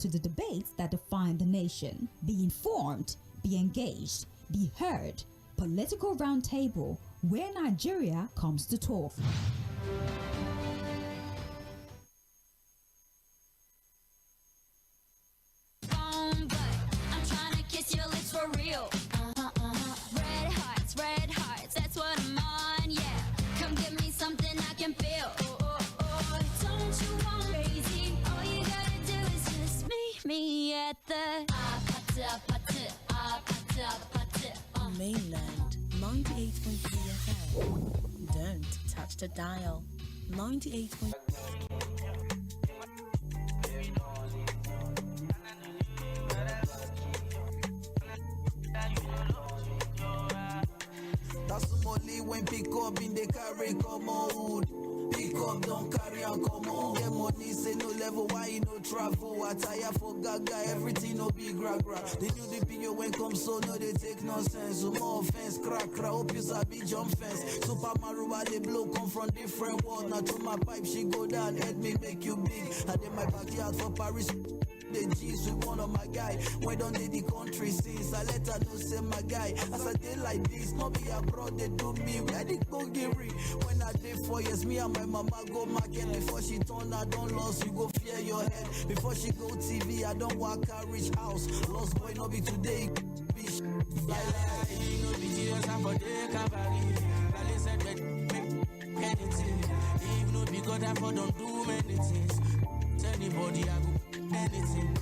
to the debates that define the nation. Be informed, be engaged, be heard. Political Roundtable, where Nigeria comes to talk. I'm trying to kiss your lips for real. Red hearts, that's what I'm on, yeah. Come give me something I can feel. Don't you want crazy? All you gotta do is just meet me at the Mainland 98.3 FM. Don't touch the dial. 98.3. That's only when pick up in the carry come on. Pick up, don't carry on, come on. Get money, say no level, why you no travel? I tire for gaga, everything no big gra-gra. They knew the video when come so no they take nonsense. So more offense, crack, hope you sabi jump fence. Super Maruba, they blow come from different world. Now to my pipe, she go down, head me make you big. I did my backyard for Paris. The G's with one of my guy. When don't they the country since I let her know say my guy. As I did like this, not be abroad, they do me. Where they go Gary? When I did 4 years, me and my mama go market. Before she turn, I don't lost, you go fear your head. Before she go TV, I don't walk her rich house. Lost boy, no be today, bitch. You know, be Jesus, I'm for the cavalry. I listen to anything. Even though because I for don't do many things. Tell anybody I go anything.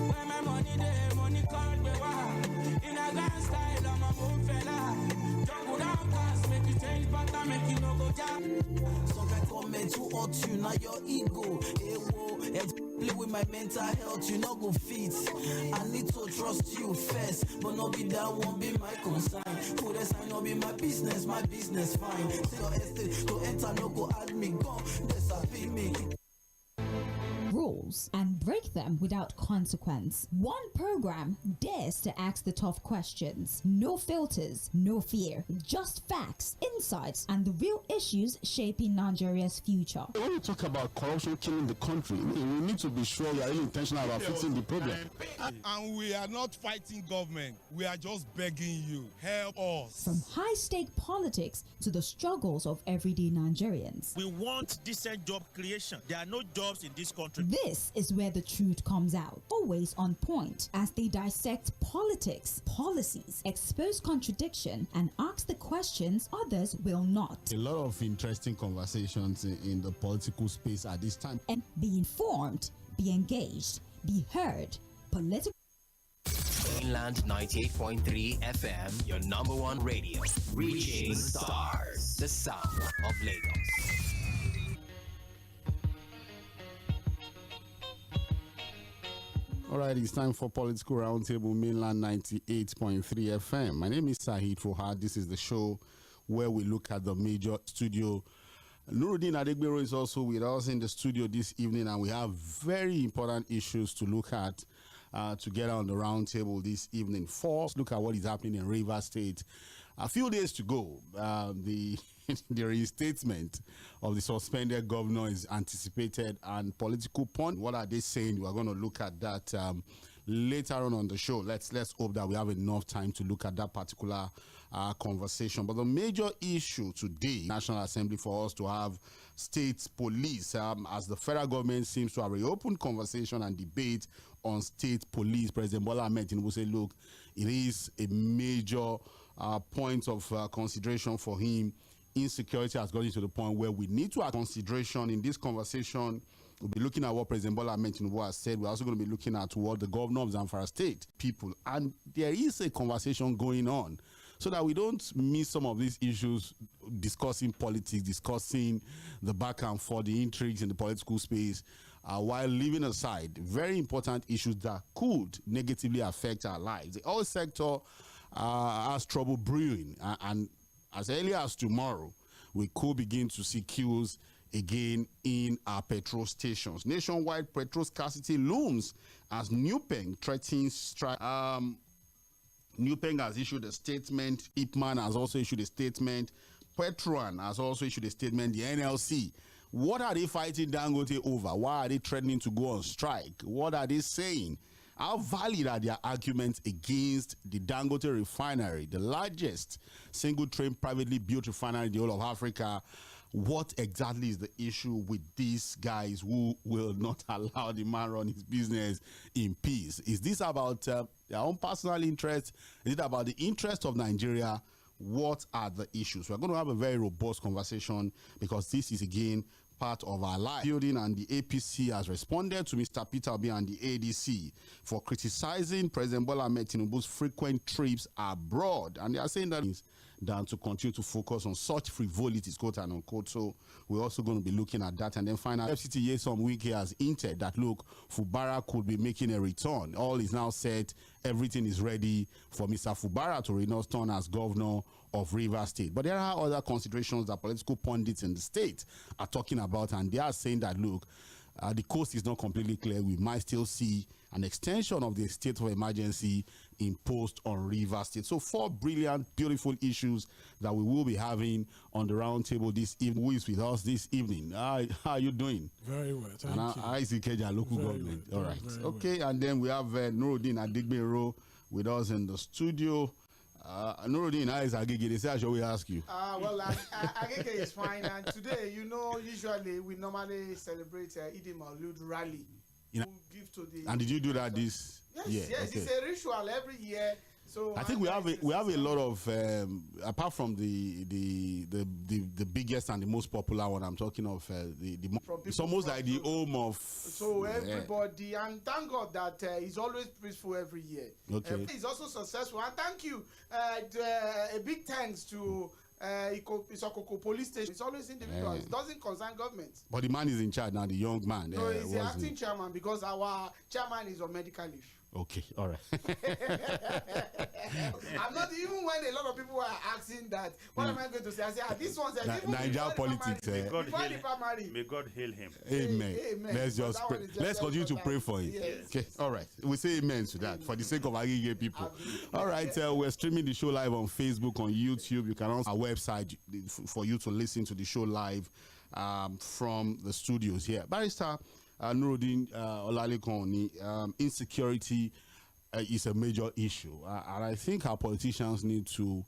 Where my money there, money called me wow. In a grand style, I'm a moon fella. Don't go down cast, make you change pattern, make you no go down. Some can comment to hurt you, now your ego. Play with my mental health, you not go fit. I need to trust you first, but not be that won't be my concern. Put a sign, not be my business fine. Say your estate to enter, no go add me, go, disappear me. Rules and break them without consequence. One program dares to ask the tough questions. No filters, no fear, just facts, insights, and the real issues shaping Nigeria's future. When you talk about corruption killing the country, we need to be sure you are really intentional about fixing the problem. And we are not fighting government. We are just begging you, help us. From high-stake politics to the struggles of everyday Nigerians. We want decent job creation. There are no jobs in this country. This is where the truth comes out, always on point, as they dissect politics, policies, expose contradiction, and ask the questions others will not. A lot of interesting conversations in the political space at this time. And be informed, be engaged, be heard. Political. Mainland 98.3 FM, your number one radio, reaching stars, the sound of Lagos. All right, it's time for Political Roundtable, Mainland 98.3 FM. My name is Tᴏɪᴛᴛᴇʀ. This is the show where we look at the major studio. Nuruddin Adegbero is also with us in the studio this evening, and we have very important issues to look at together on the roundtable this evening. First, look at what is happening in Rivers State. A few days to go, the reinstatement of the suspended governor is anticipated, and political point. What are they saying? We are going to look at that later on the show. Let's hope that we have enough time to look at that particular conversation. But the major issue today, National Assembly, for us to have state police, as the federal government seems to have reopened conversation and debate on state police. President Bola Ahmed Tinubu said, look, it is a major point of consideration for him. Insecurity has gotten to the point where we need to have consideration in this conversation. We'll be looking at what President Bola Ahmed Tinubu has said. We're also going to be looking at what the governor of Zamfara State, people, and there is a conversation going on so that we don't miss some of these issues, discussing politics, discussing the back and forth, the intrigues in the political space, while leaving aside very important issues that could negatively affect our lives. The oil sector has trouble brewing, and as early as tomorrow, we could begin to see queues again in our petrol stations. Nationwide petrol scarcity looms as NUPENG threatens strike. NUPENG has issued a statement. IPMAN has also issued a statement. Petron has also issued a statement. The NLC What are they fighting Dangote over? Why are they threatening to go on strike? What are they saying? How valid are their arguments against the Dangote refinery, the largest single-train privately built refinery in the whole of Africa? What exactly is the issue with these guys who will not allow the man run his business in peace? Is this about their own personal interest? Is it about the interest of Nigeria? What are the issues? We're going to have a very robust conversation because this is, again, part of our life building, and the APC has responded to Mr. Peter Obi and the ADC for criticizing President Bola Ahmed Tinubu's frequent trips abroad, and they are saying that than to continue to focus on such frivolities, quote and unquote. So we're also going to be looking at that. And then finally, FCT Yᴏᴜᴛ has hinted that, look, Fubara could be making a return. All is now set. Everything is ready for Mr. Fubara to return as governor of Rivers State. But there are other considerations that political pundits in the state are talking about, and they are saying that, look, the coast is not completely clear. We might still see an extension of the state of emergency imposed on Rivers State. So 4 brilliant, beautiful issues that we will be having on the round table this evening. Who is with us this evening? How are you doing? Very well, thank you. INSECURITY, local government. Well, all right. okay, And then we have Nuruddin Adigbero with us in the studio. Nuruddin, how is Agege? They say I should always ask you. Well, Agege is fine. And today, usually we normally celebrate Eid al-Maulud rally. Give to the and did you do that this year? Yes, okay. It's a ritual every year. So I think we have a lot of apart from the biggest and the most popular one. I'm talking of it's almost like the home of everybody, and thank God that it's always peaceful every year. Okay, it's also successful, and thank you. A big thanks to Iko police station. It's always individual. It doesn't concern government. But the man is in charge now, the young man. No, he's the acting chairman because our chairman is on medical leave. Okay, all right. I'm not, even when a lot of people are asking that, what am I going to say? I say, this one says, Nigeria politics. May God heal him. Amen. Let's just pray. Let's continue to pray for him. Yes. Okay, all right. We say amen to that for the sake of Agege people. All right, we're streaming the show live on Facebook, on YouTube. You can also our website for you to listen to the show live from the studios here. Barrister Nuruddin Olalekon, insecurity is a major issue, and I think our politicians need to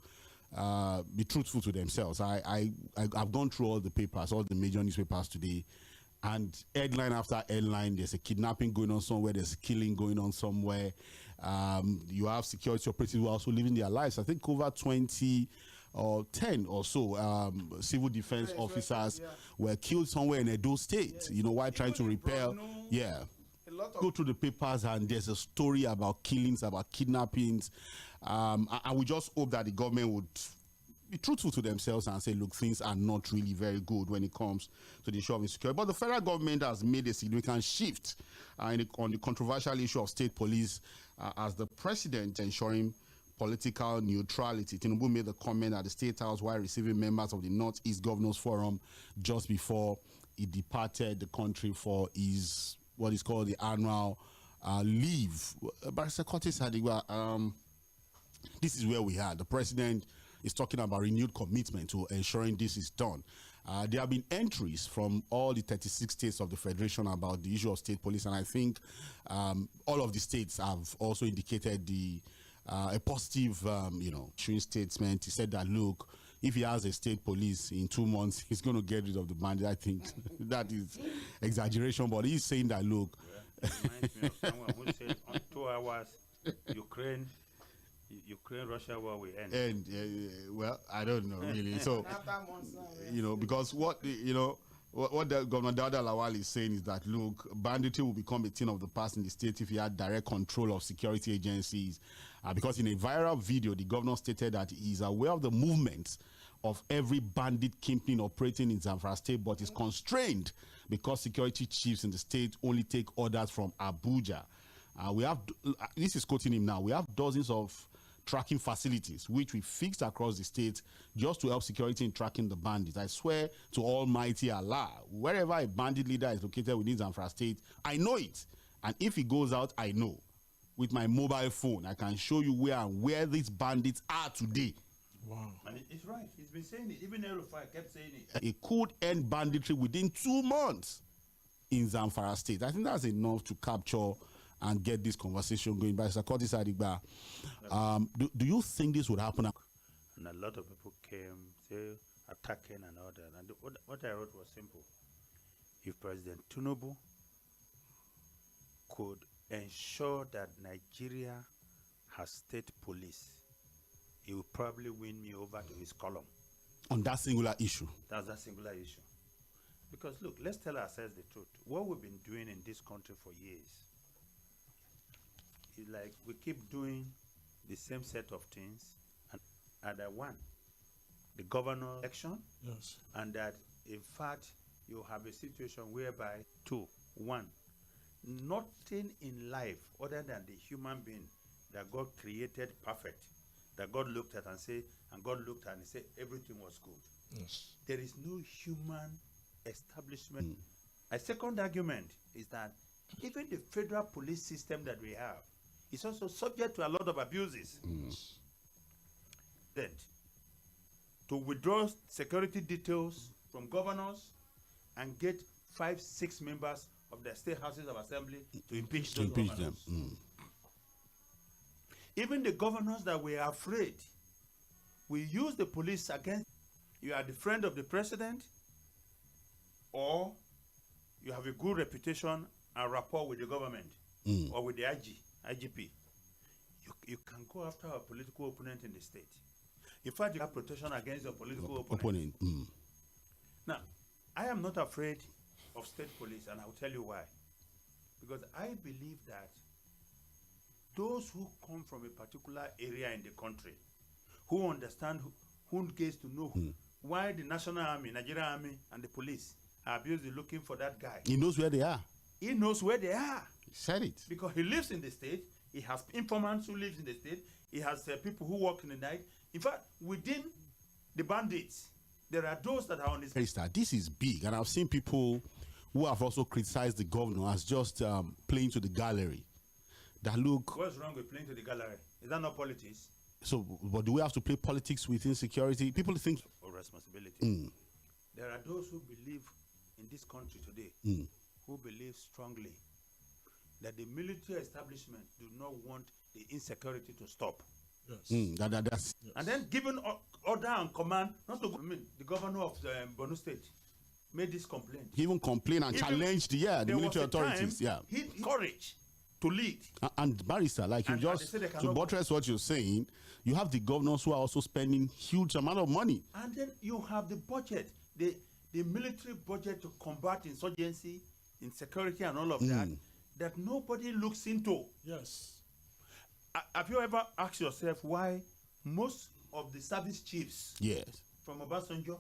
be truthful to themselves. I've gone through all the papers, all the major newspapers today, and headline after headline, there's a kidnapping going on somewhere, there's killing going on somewhere. You have security operatives who are also living their lives. I think over 20 or 10 or so civil defense officers were killed somewhere in Edo State, while trying to repel. Go through the papers, and there's a story about killings, about kidnappings. And we just hope that the government would be truthful to themselves and say, look, things are not really very good when it comes to the issue of insecurity. But the federal government has made a significant shift on the controversial issue of state police as the president ensuring political neutrality. Tinubu made the comment at the State House while receiving members of the Northeast Governors Forum just before he departed the country for his what is called the annual leave. Barrister Curtis Adigba, this is where we are. The president is talking about renewed commitment to ensuring this is done. There have been entries from all the 36 states of the Federation about the issue of state police, and I think all of the states have also indicated a positive, statement. He said that, look, if he has a state police in 2 months, he's going to get rid of the bandit. I think that is exaggeration, but he's saying that, look. Reminds me of someone who said on 2 hours, Ukraine-Russia war will end. Well, I don't know, really. So, because what the Governor Dauda Lawal is saying is that, look, banditry will become a thing of the past in the state if he had direct control of security agencies. Because in a viral video, the governor stated that he is aware of the movements of every bandit kingpin operating in Zamfara State, but is constrained because security chiefs in the state only take orders from Abuja. This is quoting him now, we have dozens of tracking facilities which we fixed across the state just to help security in tracking the bandits. I swear to Almighty Allah, wherever a bandit leader is located within Zamfara State, I know it. And if he goes out, I know. With my mobile phone, I can show you where these bandits are today. Wow. And it's right. He's been saying it. Even El-Rufai kept saying it. It could end banditry within 2 months in Zamfara State. I think that's enough to capture and get this conversation going. By Curtis Adigba, do you think this would happen? And a lot of people came, say, attacking and all that. And what I wrote was simple. If President Tinubu could ensure that Nigeria has state police, he will probably win me over to his column. On that singular issue? That's that singular issue. Because look, let's tell ourselves the truth. What we've been doing in this country for years is like we keep doing the same set of things, and either one, the governor election, yes, and that in fact you have a situation whereby 2, 1, nothing in life other than the human being that God created perfect, that God looked at and said, and God looked at and said everything was good. Yes. There is no human establishment. A second argument is that even the federal police system that we have is also subject to a lot of abuses. That to withdraw security details from governors and get 5, 6 members of the state houses of assembly to impeach those governors. Even the governors that were afraid, we use the police against. You are the friend of the president, or you have a good reputation and rapport with the government or with the IGP. You can go after a political opponent in the state. In fact, you have protection against your political opponent. Now, I am not afraid of state police, and I will tell you why. Because I believe that those who come from a particular area in the country, who understand, who gets to know why the National Army, Nigerian Army, and the police are busy looking for that guy. He knows where they are. He knows where they are. He said it. Because he lives in the state. He has informants who lives in the state. He has people who work in the night. In fact, within the bandits, there are those that are on his... This is big, and I've seen people who have also criticized the governor as just playing to the gallery. That look... What's wrong with playing to the gallery? Is that not politics? So, but do we have to play politics within security? People think... Or responsibility. There are those who believe in this country today, who believe strongly that the military establishment do not want the insecurity to stop. Yes. That's and then given order and command, not to go, the governor of Borno State made this complaint. He even complained and challenged the military authorities. He courage to lead. And Barrister, like you just, to buttress what you're saying, you have the governors who are also spending huge amount of money. And then you have the budget, the military budget to combat insurgency, insecurity and all of that nobody looks into. Yes. Have you ever asked yourself why most of the service chiefs from Obasanjo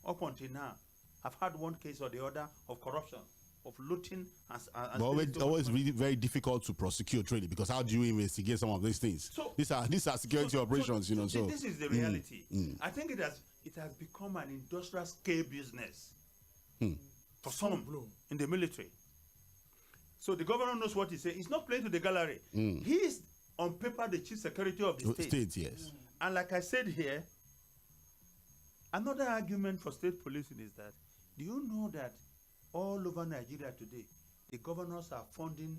up until now have had one case or the other of corruption, of looting and always really very difficult to prosecute, really, because how do you investigate some of these things? So these are security operations, you know. So this is the reality. I think it has become an industrial scale business for some in the military. So the governor knows what he's saying. He's not playing to the gallery. He is on paper the chief security of the state. Yes. And like I said here, another argument for state policing is that, do you know that all over Nigeria today, the governors are funding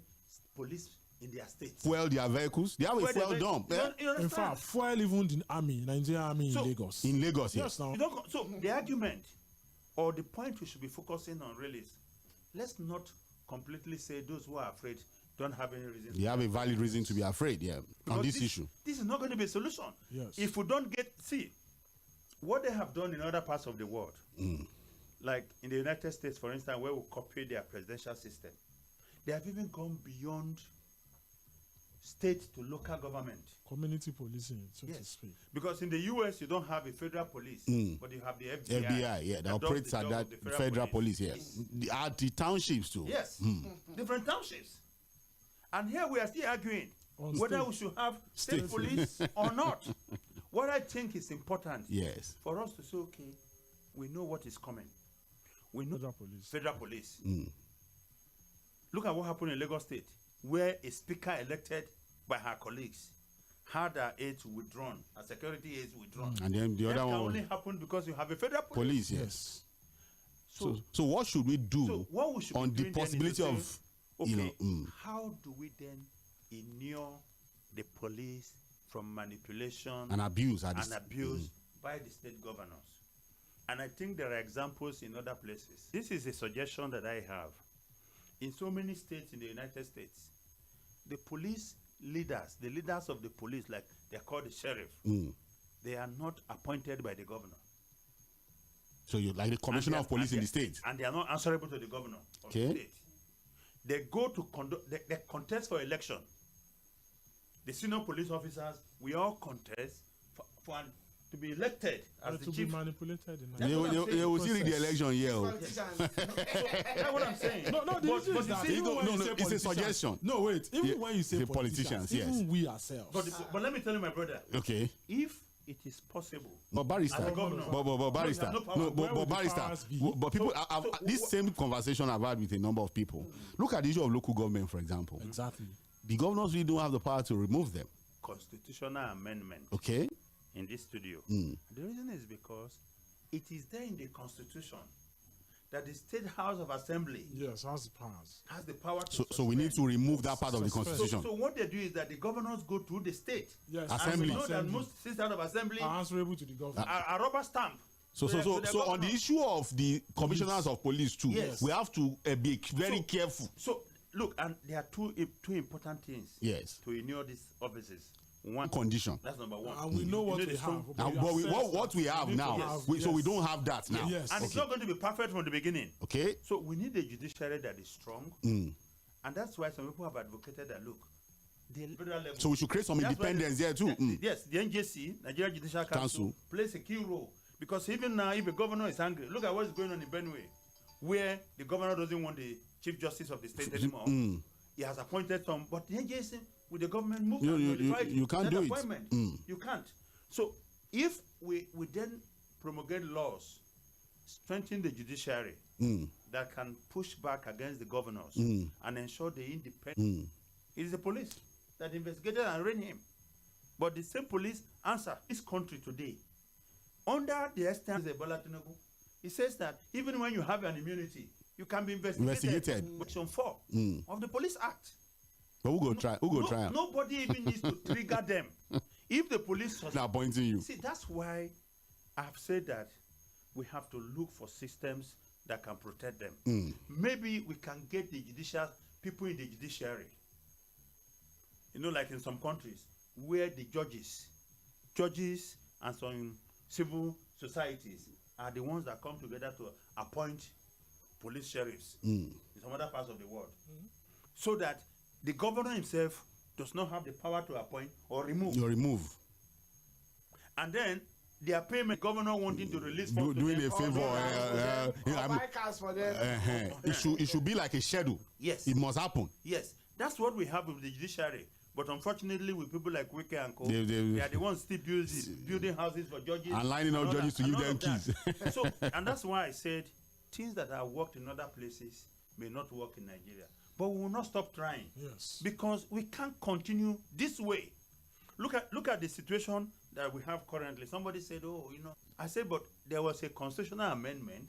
police in their states? Fuel their vehicles. They have a fuel dump. In fact, fuel even the army, Nigerian army in Lagos. In Lagos, yes. Now. So the argument or the point we should be focusing on really is, let's not completely say those who are afraid don't have any reason. They have a valid reason to be afraid, on this issue. This is not going to be a solution. Yes. If we don't see what they have done in other parts of the world, like in the United States, for instance, where we copy their presidential system, they have even gone beyond state to local government. Community policing, so to speak. Because in the US, you don't have a federal police, but you have the FBI. FBI, that operates at that federal police, the townships too. Yes, different townships. And here we are still arguing whether we should have state police or not. What I think is important for us to say, okay, we know what is coming. We know federal police. Look at what happened in Lagos State, where a speaker elected by her colleagues had our aids withdrawn, our security aids withdrawn. And then the that other can one only happen because you have a federal police. Yes. So what should we do what we should on be the doing possibility then of is to say, you know? How do we then inure the police from manipulation and abuse by the state governors? And I think there are examples in other places. This is a suggestion that I have. In so many states in the United States, the police leaders, the leaders of the police, like they're called the sheriff, they are not appointed by the governor. So you like the commissioner of police in the state, and they are not answerable to the governor of the state. They go to they contest for election. The senior police officers, we all contest to be elected as the chief. Be manipulated. They will see the election here. That's what I'm saying. No, it's a suggestion. No, wait. Even when you say politicians, yes. Even we ourselves. But let me tell you, my brother. Okay. If it is possible. But barrister, but people, this same conversation I've had with a number of people. Look at the issue of local government, for example. Exactly. The governors really don't have the power to remove them. Constitutional amendment. Okay. In this studio. The reason is because it is there in the Constitution that the State House of Assembly has the power to so we need to remove that part of the Constitution. So what they do is that the governors go to the state. Assembly. And we know that most State House of Assembly are answerable to the government. Are rubber stamp. So on the issue of the commissioners of police too, we have to be very careful. So look, and there are two important things. Yes. To inure these offices. One condition. That's number one. And we know what we have. But what we have now, so we don't have that now. Yes. And it's not going to be perfect from the beginning. Okay. So we need a judiciary that is strong. And that's why some people have advocated that, look, the federal level. So we should create some independence there too. Yes, the NJC, Nigeria Judicial Council, plays a key role. Because even now, if a governor is angry, look at what's going on in Benue, where the governor doesn't want the Chief Justice of the state anymore. He has appointed some, but the NJC, with the government movement, you can't do appointment. You can't. So if we then promulgate laws, strengthen the judiciary that can push back against the governors and ensure the independence, it is the police that investigated and arraigned him. But the same police answer this country today. Under the extent of Bola Tinubu, he says that even when you have an immunity, you can be investigated. Section 4 of the Police Act. But who go try? Nobody even needs to trigger them. If the police are pointing you. See, that's why I've said that we have to look for systems that can protect them. Maybe we can get the people in the judiciary. You know, like in some countries where the judges and some civil societies are the ones that come together to appoint police sheriffs in some other parts of the world. So that the governor himself does not have the power to appoint or remove. And then their payment, governor wanting to release funds doing a favor. It should be like a schedule. Yes. It must happen. Yes. That's what we have with the judiciary. But unfortunately, with people like Wike and Co, they are the ones still building houses for judges. And lining up judges to give them keys. So, and that's why I said things that have worked in other places may not work in Nigeria. But we will not stop trying. Yes. Because we can't continue this way. Look at the situation that we have currently. Somebody said, I said, but there was a constitutional amendment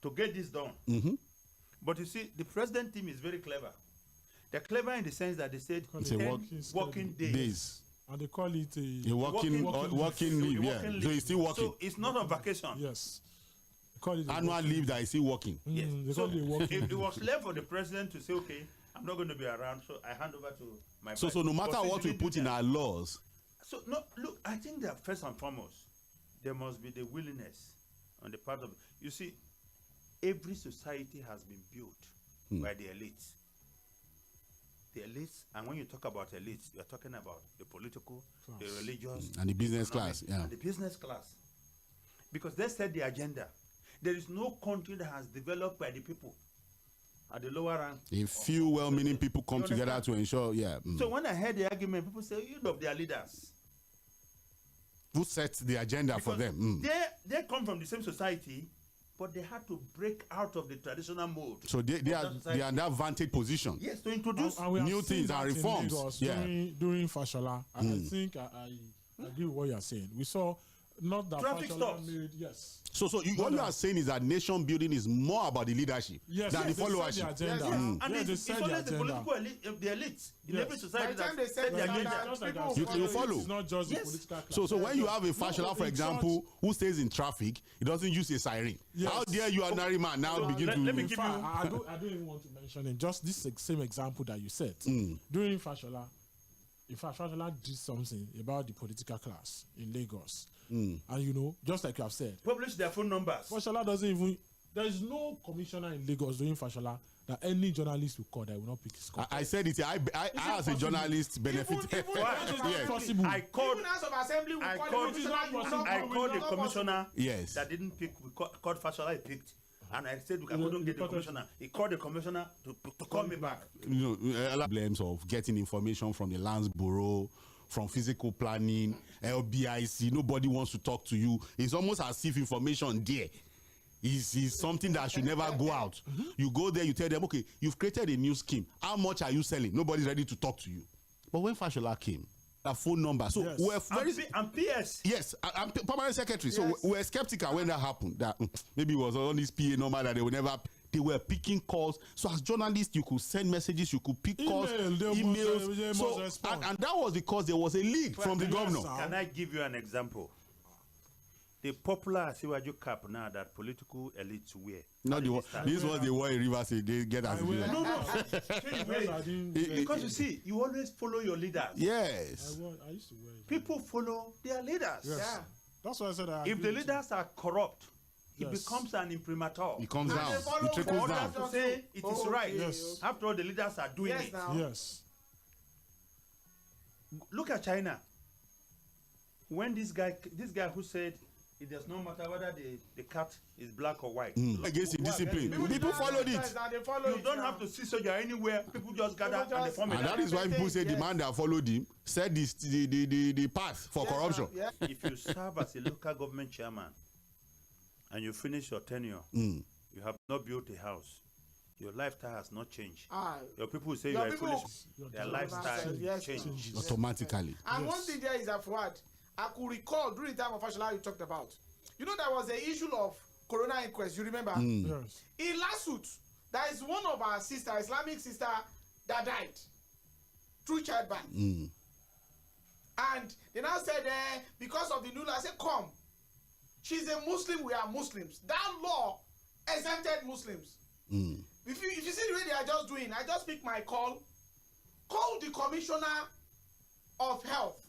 to get this done. But you see, the president team is very clever. They're clever in the sense that they said it's 10 working days. And they call it a working leave. Yeah. So he's still working. So it's not on vacation. Yes. Annual leave that is still working. Yes. So it was left for the president to say, okay, I'm not going to be around, so I hand over to my So no matter what we put in our laws. So no, look, I think that first and foremost, there must be the willingness on the part of, you see, every society has been built by the elites. The elites, and when you talk about elites, you're talking about the political, the religious, and the business class. Yeah. And the business class. Because they set the agenda. There is no country that has developed by the people at the lower rank. A few well-meaning people come together to ensure, So when I heard the argument, people say, you know, they are leaders. Who sets the agenda for them? They come from the same society but they had to break out of the traditional mode. So they are in that vantage position. Yes, to introduce new things and reforms. During Fᴏʟʟᴏ, I think I agree with what you are saying. We saw not that traffic stops. Yes. So what you are saying is that nation building is more about the leadership than the followership. The agenda. And it's always the political elite, the elites in every society By the time they set the agenda, you follow. It's not just the political class. So when you have a Fᴏʟʟᴏ, for example, who stays in traffic, he doesn't use a siren. Yes. How dare you, ordinary man, now begin to... Let me give you... I don't even want to mention it. Just this same example that you said. During Fᴏʟʟᴏ, in fact, Fᴏʟʟᴏ did something about the political class in Lagos. And just like you have said, publish their phone numbers. Fᴏʟʟᴏ doesn't even. There is no commissioner in Lagos doing Fᴏʟʟᴏ that any journalist will call that will not pick his call. I said it. I as a journalist benefit. Possible. I called. Even House of Assembly will I called the commissioner. Yes. That didn't pick. We called Fᴏʟʟᴏ. He picked. And I said, I couldn't get the commissioner. He called the commissioner to call me back. Problems of getting information from the Lands Bureau, from physical planning, LBIC. Nobody wants to talk to you. It's almost as if information there is something that should never go out. You go there, you tell them, okay, you've created a new scheme. How much are you selling? Nobody's ready to talk to you. But when Fᴏʟʟᴏ came, a phone number. So we're very... And PS. Yes, I'm permanent secretary. Yes. So we're skeptical when that happened. That maybe it was on this PA number that they would never... They were picking calls. So as journalists, you could send messages, you could pick calls, emails. So, and that was because there was a lead from the governor. Can I give you an example? The popular Siwaju cap now that political elites wear. No, this was the war in Rivers. They get as No. Because you see, you always follow your leaders. Yes. I used to wear it. People follow their leaders. Yes. Yeah. That's why I said if the leaders are corrupt, it becomes an imprimatur. It comes down. It trickles down. To say it is right. Yes. After all, the leaders are doing it. Now. Yes. Look at China. When this guy who said it does not matter whether the cat is black or white. Against the discipline. People followed it. You don't have to see soldier anywhere. People just gather and they form it. And that is why people say the man that followed him said the path for corruption. If you serve as a local government chairman and you finish your tenure, you have not built a house. Your lifestyle has not changed. Your people say you are foolish. Their lifestyle changed automatically. And one thing there is that I could recall during the time of Fᴏʟʟᴏ you talked about. You know, there was the issue of Corona inquest. You remember? Yes. In lawsuit, there is one of our sister, Islamic sister, that died through childbirth. And they now said, because of the new law, I said, come. She's a Muslim, we are Muslims. That law exempted Muslims. If you see the way they are just doing, I just pick my call the commissioner of health.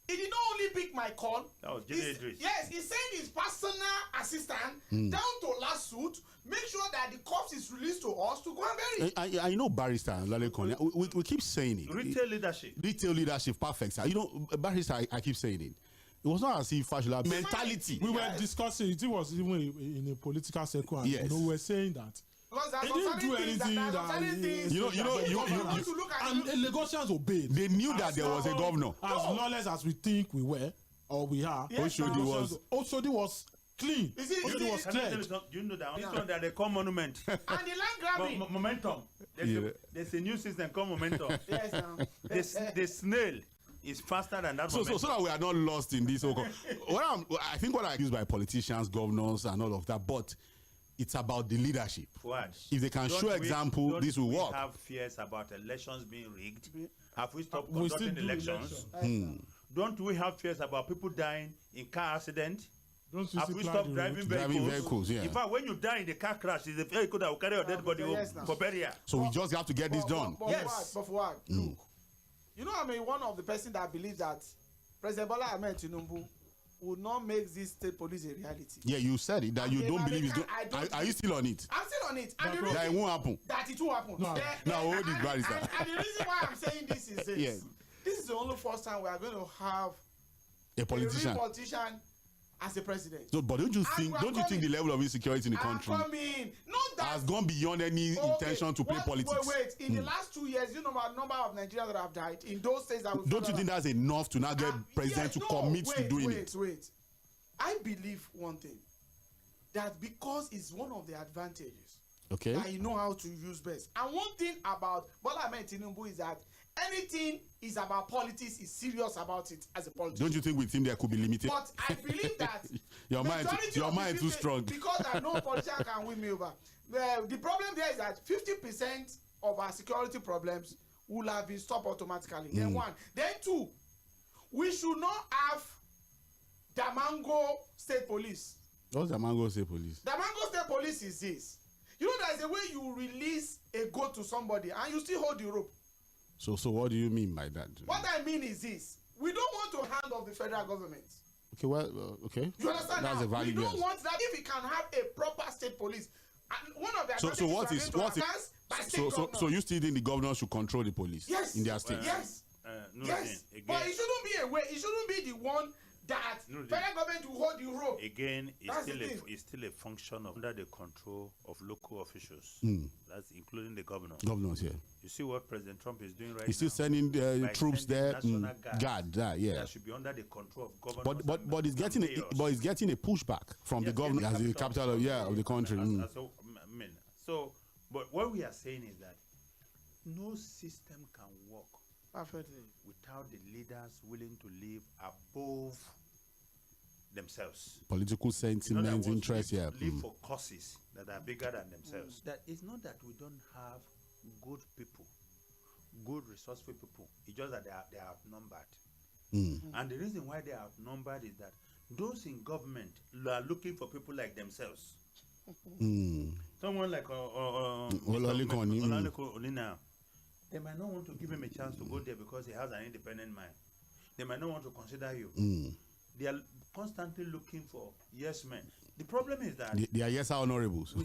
He did not only pick my call. That was Idris. Yes, he sent his personal assistant down to lawsuit, make sure that the corpse is released to us to go and bury it. I know Barrister Lalekan. We keep saying it. Retail leadership. Retail leadership, perfect, sir. You know, Barrister, I keep saying it. It was not as if Fᴏʟʟᴏ mentality. We were discussing it. It was even in a political circle. And, yes. we were saying that. He didn't do anything that and the Lagosians obeyed. They knew that there was a governor. As lawless as we think we were or we are, Oshodi was clean. Oshodi was clear. You know that they call monument. And the land grabbing. Momentum. There's a new system called momentum. Yes, now. The snail is faster than that. So that we are not lost in this. I think what I accused by politicians, governors, and all of that, but it's about the leadership. What? If they can show example, this will work. We have fears about elections being rigged. Have we stopped conducting elections? Don't we have fears about people dying in car accident? Have we stopped driving vehicles? Yeah. In fact, when you die in the car crash, it's a vehicle that will carry your dead body for burial. So we just have to get this done. Yes. But for what? Look, you know, one of the person that believes that President Bola Ahmed Tinubu would not make this state police a reality. Yeah, you said it, that you don't believe it's going. Are you still on it? I'm still on it. And the that it won't happen. That it won't happen. No, hold it, Barrister. And the reason why I'm saying this is this. Yes. This is the only first time we are going to have a politician. A real politician as a president. So, but don't you think the level of insecurity in the country has gone beyond any intention to play politics? Wait. In the last 2 years, you know the number of Nigerians that have died in those states that we. Don't you think that's enough to now get president to commit to doing it? Wait. I believe one thing. that because it's one of the advantages. Okay. That you know how to use best. And one thing about Bola Ahmed Tinubu is that anything is about politics, is serious about it as a politician. Don't you think within there could be limited? But I believe that your mind too strong. Because I know politician can win me over. The problem there is that 50% of our security problems will have been stopped automatically. Then one. Then two, we should not have Damango State Police. What's Damango State Police? Damango State Police is this. You know, there's a way you release a goat to somebody and you still hold the rope. So what do you mean by that? What I mean is this. We don't want to hand off the federal government. Okay, well, okay. You understand? That's now? A valid we don't want that if we can have a proper state police. And one of the so you still think the governor should control the police in their state? Yes. Yes. But it shouldn't be a way. It shouldn't be the one that federal government will hold the rope. Again, it's still a function of under the control of local officials. That's including the governor. Governors, yeah. You see what President Trump is doing right now? He's still sending troops there. Guard, yeah. That should be under the control of governors. But it's getting a pushback from the governor as the capital of the country. But what we are saying is that no system can work perfectly without the leaders willing to live above themselves. Political sentiments, interests, live for causes that are bigger than themselves. That it's not that we don't have good people, good resourceful people. It's just that they are outnumbered. And the reason why they are outnumbered is that those in government are looking for people like themselves. Someone like Olina, they might not want to give him a chance to go there because he has an independent mind. They might not want to consider you. They are constantly looking for yes men. The problem is that they are yes honorables.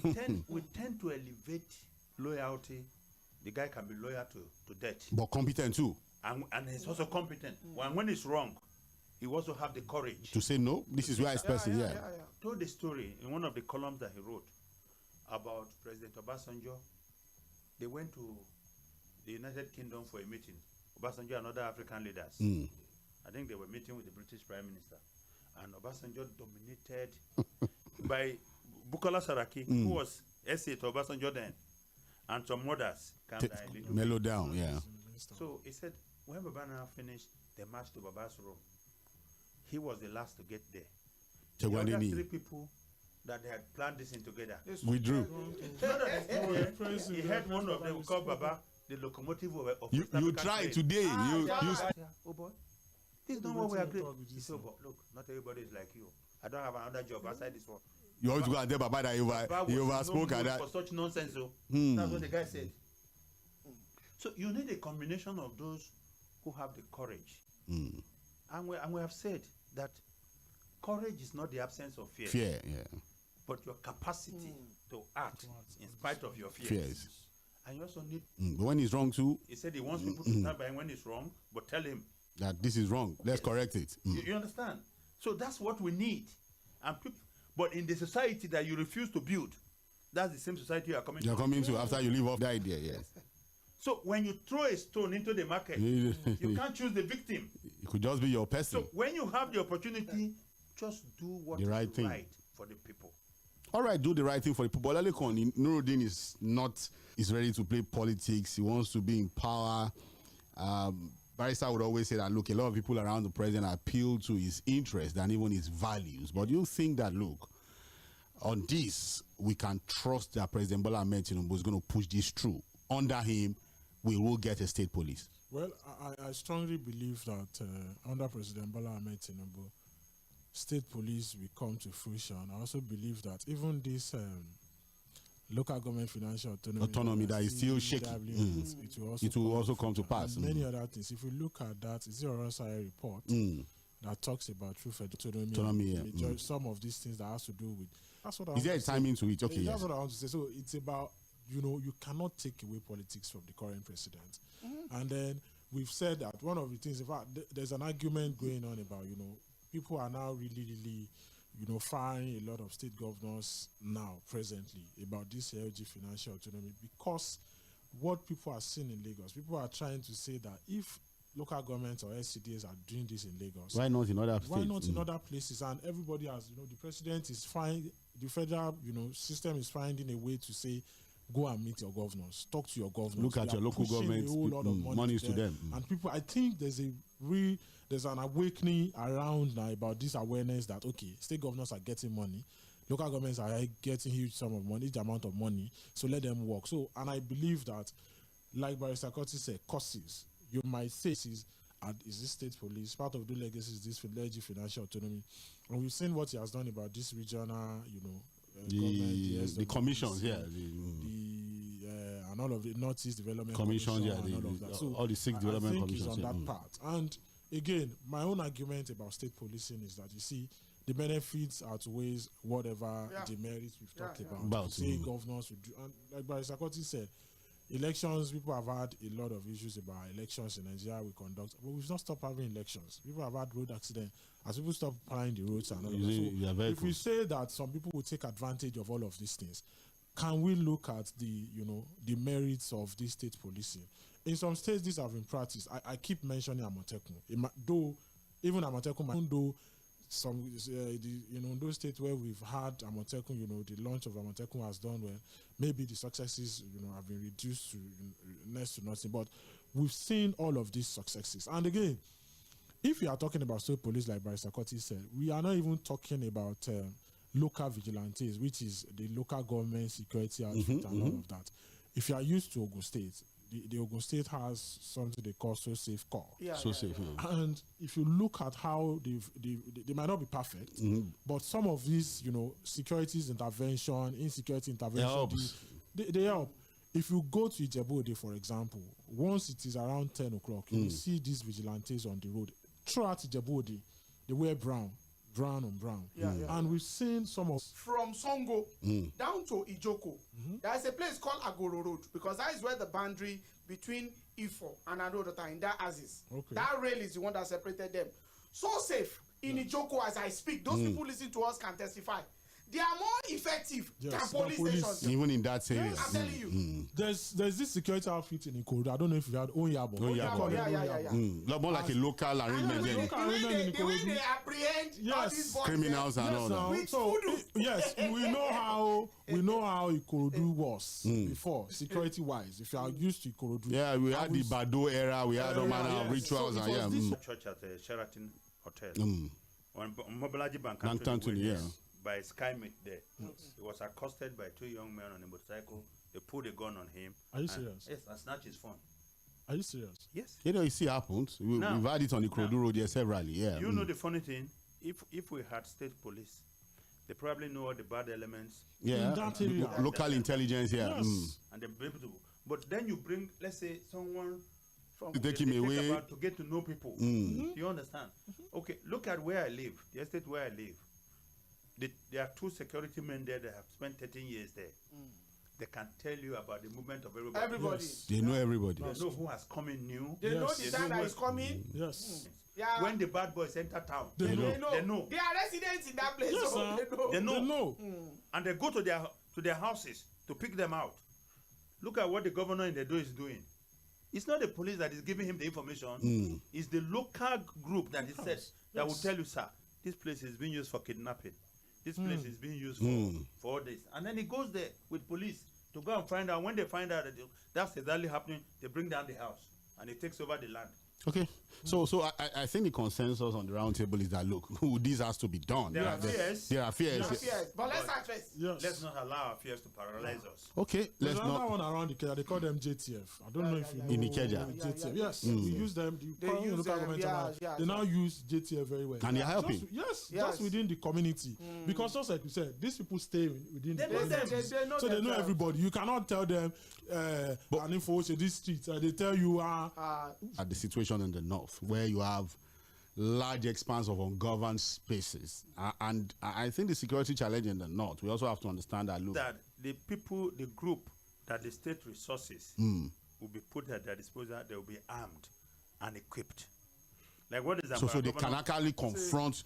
we tend to elevate loyalty. The guy can be loyal to death, but competent too. And he's also competent. When it's wrong, he also have the courage to say no. This is where I express it. Told the story in one of the columns that he wrote about President Obasanjo. They went to the United Kingdom for a meeting. Obasanjo and other African leaders. I think they were meeting with the British Prime Minister. And Obasanjo dominated by Bukola Saraki, who was essay to Obasanjo then, and some others mellow down, yeah. So he said, when Babana finished the march to Baba's room, he was the last to get there. The other three people that they had planned this in together. Withdrew. He had one of them called Baba, the locomotive of you try today. Oh boy, this is not what we agreed. He said, but look, not everybody is like you. I don't have another job outside this one. You want to go and tell Baba that he overspoke at that. For such nonsense, that's what the guy said. So you need a combination of those who have the courage. And we have said that courage is not the absence of fear. Fear, yeah. But your capacity to act in spite of your fears. And you also need... But when he's wrong too... He said he wants people to stand by him when it's wrong, but tell him... that this is wrong. Let's correct it. You understand? So that's what we need. And but in the society that you refuse to build, that's the same society you are coming to. You're coming to after you leave off the idea, yes. So when you throw a stone into the market, you can't choose the victim. It could just be your person. So when you have the opportunity, just do what is right for the people. All right, do the right thing for the people. But Nuruddin is ready to play politics. He wants to be in power. Barrister would always say that, look, a lot of people around the president appeal to his interests than even his values. But you think that, look, on this, we can trust that President Bola Ahmed Tinubu is going to push this through. Under him, we will get a state police. Well, I strongly believe that under President Bola Ahmed Tinubu, state police will come to fruition. I also believe that even this local government financial autonomy that is still shaking, it will also come to pass. Many other things. If we look at that, Iṛsᴛ report that talks about true autonomy. Some of these things that has to do with. That's what is there a timing to it? Okay, that's what I want to say. So it's about, you cannot take away politics from the current president. And then we've said that one of the things, in fact, there's an argument going on about, people are now really, firing a lot of state governors now, presently, about this LG financial autonomy, because what people are seeing in Lagos, people are trying to say that if local governments or SCDs are doing this in Lagos, why not in other states? Why not in other places? And everybody has, the president is the federal, system is finding a way to say, go and meet your governors, talk to your governors. Look at your local government, a whole lot of money to them. And people, I think there's an awakening around now about this awareness that, okay, state governors are getting money, local governments are getting huge sum of money, the amount of money, so let them work. So, and I believe that, like Barrister Curtis said, causes, you might say, is this state police, part of the legacy is this financial autonomy. And we've seen what he has done about this regional, the commissions, and all of the Northeast Development Commission, and all of that. So all the 6 development commissions. On that part. And again, my own argument about state policing is that, you see, the benefits outweighs whatever demerits we've talked about. Say governors would do, and like Barrister Curtis said, elections, people have had a lot of issues about elections in Nigeria we conduct, but we've not stopped having elections. People have had road accidents as people stop applying the roads and all of that. So if we say that some people will take advantage of all of these things, can we look at the merits of this state policing? In some states, these have been practiced. I keep mentioning Amotekun. Though even Amotekun, though some those states where we've had Amotekun, the launch of Amotekun has done well. Maybe the successes, have been reduced to next to nothing. But we've seen all of these successes. And again, if we are talking about state police, like Barrister Curtis said, we are not even talking about local vigilantes, which is the local government security outfit and all of that. If you are used to Ogun State, the Ogun State has something they call 괶ᴏ. And if you look at how they might not be perfect, but some of these, insecurity intervention, they help. If you go to Ijebu-Ode, for example, once it is around 10 o'clock, you will see these vigilantes on the road. Throughout Ijebu-Ode, they wear brown on brown. And we've seen some of... From Songo down to Ijoko, there's a place called Agoro Road, because that is where the boundary between Ifo and Adodota in that axis. That rail is the one that separated them. So safe in Ijoko as I speak. Those people listening to us can testify. They are more effective than police stations. Even in that area. Yes, I'm telling you. There's this security outfit in Ikorodu. I don't know if you had Onyabo. More like a local arrangement. The way they apprehend all these criminals and all that. So yes, we know how Ikorodu was before, security-wise. If you are used to Ikorodu. We had the Bado era. We had all manner of rituals and church at the Sheraton Hotel. On Mobolaji Bank by Skymate there. He was accosted by 2 young men on a motorcycle. They pulled a gun on him. Are you serious? Yes, and snatched his phone. Are you serious? Yes. You see happens. We've had it on the Ikorodu Road severally. You know the funny thing? If we had state police, they probably know all the bad elements. In that area. Local intelligence, Yes. And they be able to. But then you bring, let's say, someone from to take him away to get to know people. Do you understand? Okay, look at where I live. The estate where I live. There are 2 security men there that have spent 13 years there. They can tell you about the movement of everybody. Yes. They know everybody. They know who has come in new. They know the time that is coming. Yes. When the bad boys enter town, they know. They are residents in that place. Yes, so they know. And they go to their houses to pick them out. Look at what the governor in the Edo is doing. It's not the police that is giving him the information. It's the local group that is said that will tell you, sir, this place is being used for kidnapping. This place is being used for all this. And then he goes there with police to go and find out. When they find out that that's exactly happening, they bring down the house and he takes over the land. Okay. So I think the consensus on the round table is that, look, this has to be done. There are fears. But let's start first. Let's not allow our fears to paralyze us. Okay. There's another one around the Ikeja. They call them JTF. I don't know if you know. In Ikeja. JTF. Yes. We use them. They now use JTF very well. And they're helping. Just within the community. Because just like you said, these people stay within the community. So they know everybody. You cannot tell them, and info this street. They tell you at the situation in the north, where you have large expanse of ungoverned spaces, and I think the security challenge in the north, we also have to understand that, look, that the group that the state resources will be put at their disposal, they will be armed and equipped. Like what is that? So they can actually confront.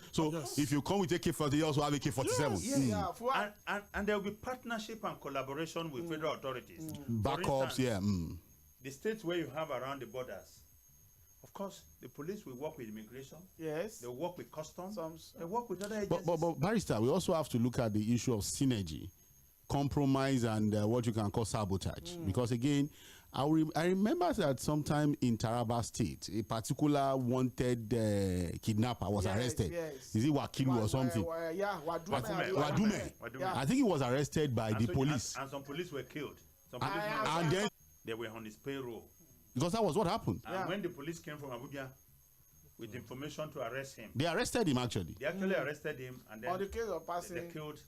If you come with AK-40, you also have AK-47. And there will be partnership and collaboration with federal authorities. Backups, The states where you have around the borders, Of course, the police will work with immigration. Yes. They work with customs. Some. They work with other agencies. But Barrister, we also have to look at the issue of synergy, compromise, and what you can call sabotage. Because again, I remember that sometime in Taraba State, a particular wanted kidnapper was arrested. Yes. Is it Wakilu or something? Yeah, Wadume. Yeah. I think he was arrested by the police. And some police were killed. Some And- police and then- they were on his payroll. Because that was what happened. And when the police came from Abuja with information to arrest him, They arrested him actually. they actually arrested him, and then On the case of passing. they killed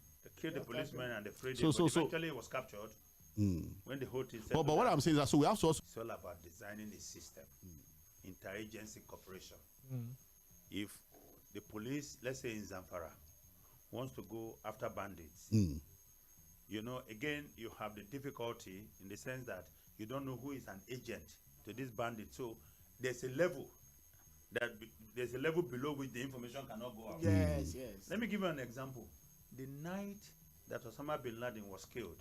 the policeman and they freed So- him. so- But so- eventually he was captured. When the whole thing But what I'm saying is that so we have to also it's all about designing a system, interagency cooperation. If the police, let's say in Zamfara, wants to go after bandits, you know, again, you have the difficulty in the sense that you don't know who is an agent to this bandit. So there's a level there's a level below which the information cannot go out. Yes. Let me give you an example. The night that Osama bin Laden was killed,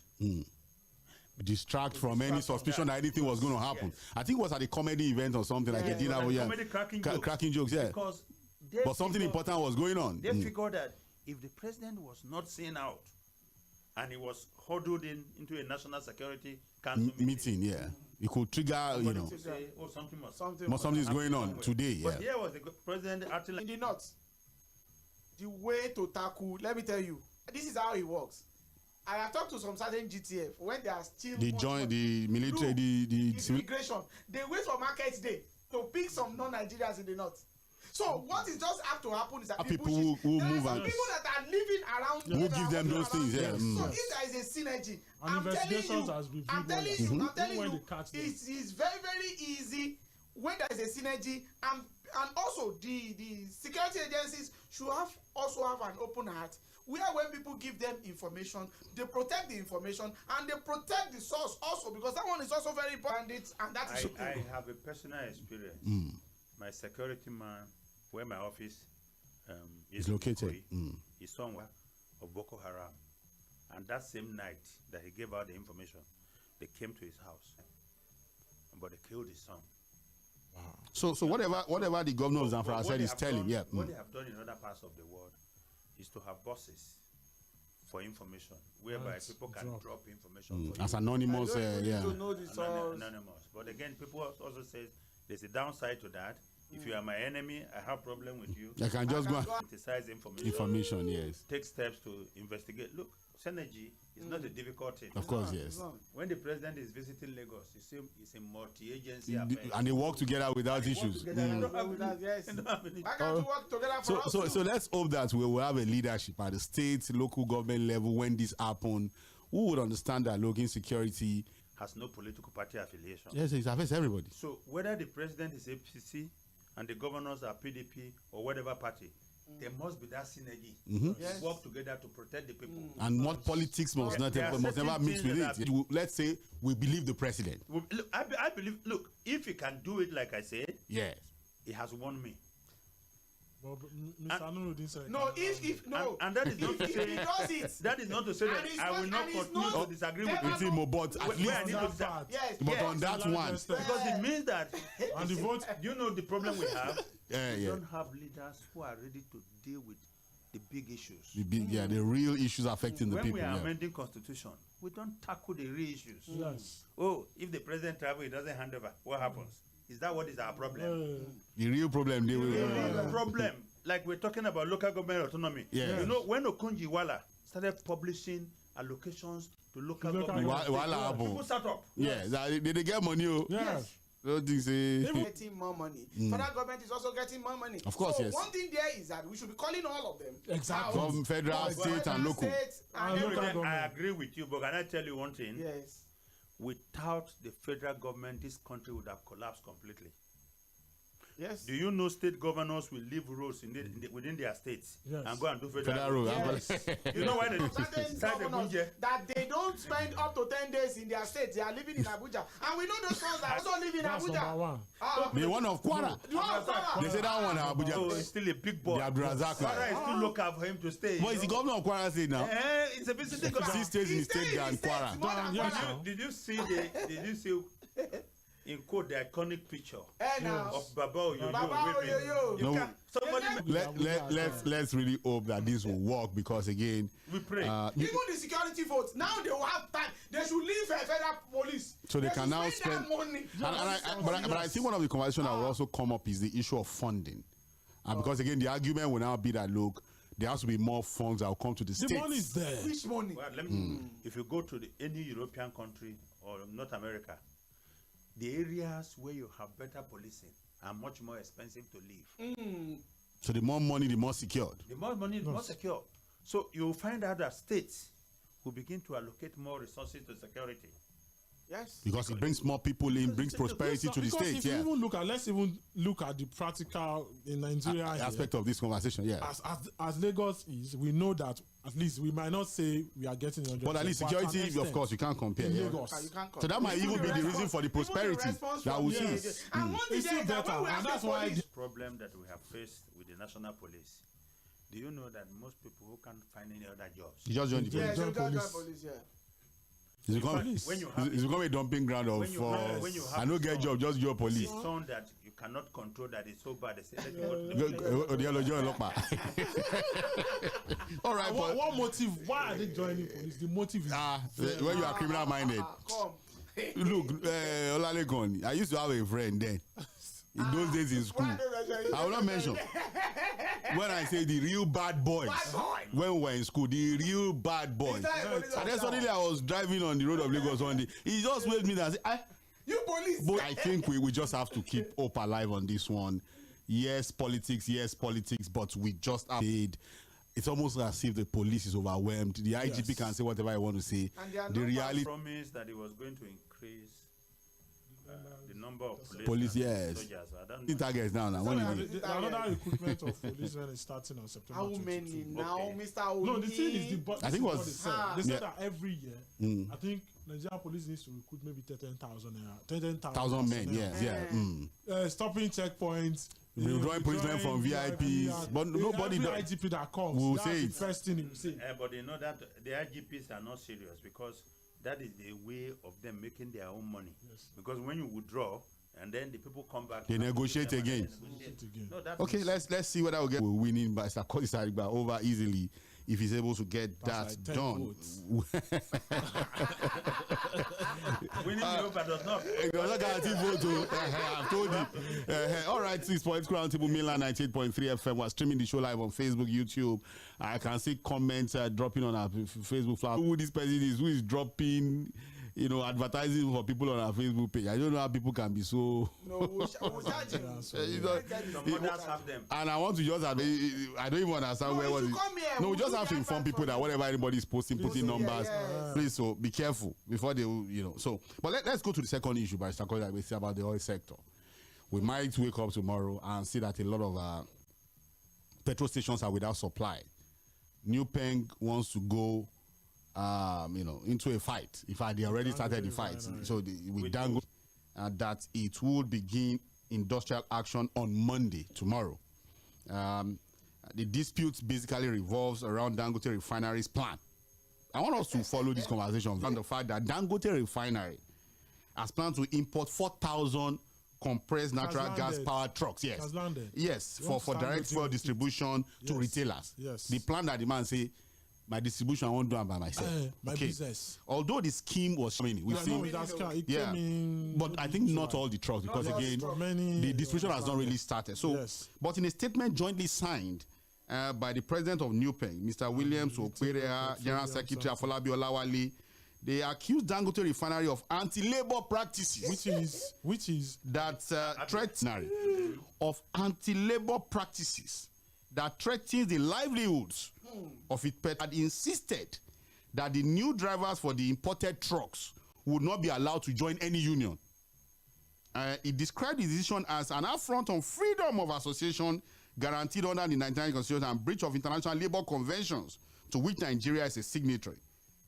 distract from any suspicion that anything was going to happen. Yes. I think it was at a comedy event or something like a dinner. comedy cracking jokes. Yeah. Because But something important was going on. They figured that if the president was not seen out and he was huddled into a national security council meeting, yeah, it could trigger, you know, to say, oh, something something's going on somewhere. today. But Yeah. here was the president acting like In the north, the way to tackle, let me tell you, this is how it works. I have talked to some certain GTF when they are still They join the military, the immigration. They wait for market day to pick some non-Nigerians in the north. So what is just have to happen is that people who move some and people that are living around who give them those things. Yeah. So if there is a synergy, I'm telling you, it's very, very easy when there is a synergy, and also the security agencies should also have an open heart where when people give them information, they protect the information and they protect the source also, because that one is also very important, and that is I have a personal experience. My security man, where my office is located, is somewhere of Boko Haram, and that same night that he gave out the information, they came to his house, but they killed his son. So whatever the governor of Zamfara said is telling, yeah. What they have done in other parts of the world is to have buses for information, whereby people can drop information for as you. anonymous, yeah. to know the source. Anonymous. But again, people also say there's a downside to that. If you are my enemy, I have problem with you. I can just go and synthesize information. information, yes. Take steps to investigate. Look, synergy is not a difficult thing. Of course, yes. When the president is visiting Lagos, it's a multi-agency affair. And they work together without issues. Why can't you work together for us? So let's hope that we will have a leadership at the state, local government level when this happen, who would understand that local security has no political party affiliation. Yes, it affects everybody. So whether the president is APC and the governors are PDP or whatever party, there must be that synergy. Yes. Work together to protect the people. And what politics must never mix with it. Let's say we believe the president. Look, I believe. Look, if he can do it, like I said, yes, he has won me. But Mr. Anuruddin said, no, if no, and that is not to say he does it. That is not to say that I will not continue to disagree with him, but at least but on that one, because it means that and the vote. You know the problem we have. We yeah. don't have leaders who are ready to deal with the big issues. The real issues affecting the people. When we are amending constitution, we don't tackle the real issues. Yes. Oh, if the president travels, he doesn't hand over. What happens? Is that what is our problem? The real problem. The real problem. Like we're talking about local government autonomy. Yeah. You know, when Okonjo-Iweala started publishing allocations to local government, people start up. Yeah, they get money. Yes. Don't think say getting more money. Federal government is also getting more money. Of course, so yes. One thing there is that we should be calling all of them. Exactly. From federal, state, and local. I agree with you, but can I tell you one thing? Yes. Without the federal government, this country would have collapsed completely. Yes. Do you know state governors will leave roads within their states and go and do federal road? Yes. You know why they that they don't spend up to 10 days in their states. They are living in Abuja, and we know those ones that also live in Abuja. The one of Kwara. They say that one Abuja. Oh, he's still a big boy. Kwara is too local for him to stay. But he's the governor of Kwara State now. It's a visiting governor. He stays in the state than Kwara. Did you see in quote the iconic picture now. of Baba Oyoyo. Baba Oyoyo. No, let's really hope that this will work because again, we pray. Even the security votes now they will have time. They should leave federal police. So they can now spend money. But I think one of the conversations that will also come up is the issue of funding, and because again the argument will now be that look, there has to be more funds that will come to the states. The money is there. Which money? Well, let me. If you go to any European country or North America, the areas where you have better policing are much more expensive to live. So the more money, the more secured. The more money, the more secure. So you will find out that states will begin to allocate more resources to security. Yes. Because it brings more people in, brings prosperity to the states. If you even look at, let's even look at the practical in Nigeria aspect of this conversation. Yeah. As Lagos is, we know that at least we might not say we are getting 100%. But at least security, of course, you can't compare. Yeah. So that might even be the reason for the prosperity that we see. It's still better, and that's why the problem that we have faced with the national police. Do you know that most people who can't find any other jobs? You just join the police. Yeah, police. Yeah. It's become a dumping ground of I don't get job, just your police. It's son that you cannot control that is so bad. They say all right, but what motive? Why are they joining police? The motive is when you are criminal minded. Look, Olalekon, I used to have a friend then. In those days in school, I will not mention. When I say the real bad boys, when we were in school, the real bad boys. And then suddenly I was driving on the road of Lagos one day. He just waved me and said, "You police." But I think we just have to keep hope alive on this one. Yes, politics, but we just have paid. It's almost as if the police is overwhelmed. The IGP can say whatever I want to say. And the reality promised that it was going to increase the number of police yes. soldiers. The targets now. Another recruitment of policemen is starting on September. How many now, Mr. Obi? No, the thing is, I think what they said that every year. I think Nigeria police needs to recruit maybe 10,000 men. Stopping checkpoints. Withdrawing policemen from VIPs, but nobody. Every IGP that comes will say it. The first thing he will say. But they know that the IGPs are not serious because that is the way of them making their own money. Yes. Because when you withdraw and then the people come back, they negotiate again. No, okay, let's see whether we're winning by Sağ over easily if he's able to get that like done. Winning Europa does not. It does not guarantee vote. I've told you. All right, 6 points. Roundtable Mainland 98.3 FM. We're streaming the show live on Facebook, YouTube. I can see comments dropping on our Facebook flag. Who this person is? Who is dropping? Advertising for people on our Facebook page. I don't know how people can be so. No, we'll charge them. Some others have them. And I want to just have. I don't even understand where was it. No, we just have to inform people that whatever anybody is posting, putting numbers. Please, so be careful before they, So, but let's go to the second issue, by Sağ we say about the oil sector. We might wake up tomorrow and see that a lot of petrol stations are without supply. NUPENG wants to go. Into a fight. In fact, they already started the fight. So with Dangote, that it will begin industrial action on Monday, tomorrow. The dispute basically revolves around Dangote Refinery's plan. I want us to follow this conversation on the fact that Dangote Refinery has planned to import 4,000 compressed natural gas powered trucks. Yes, for direct fuel distribution to retailers. Yes. The plan that the man say, my distribution I won't do it by myself. My business. Although the scheme was coming, we've seen. But I think not all the trucks because again, the distribution has not really started. So, but in a statement jointly signed by the president of NUPENG, Mr. Williams Okwere, General Secretary Afolabi Olawale, they accused Dangote Refinery of anti-labor practices, which is that threatening of anti-labor practices that threatens the livelihoods of it had insisted that the new drivers for the imported trucks would not be allowed to join any union. It described the decision as an affront on freedom of association guaranteed under the Nigerian Constitution and breach of international labor conventions to which Nigeria is a signatory.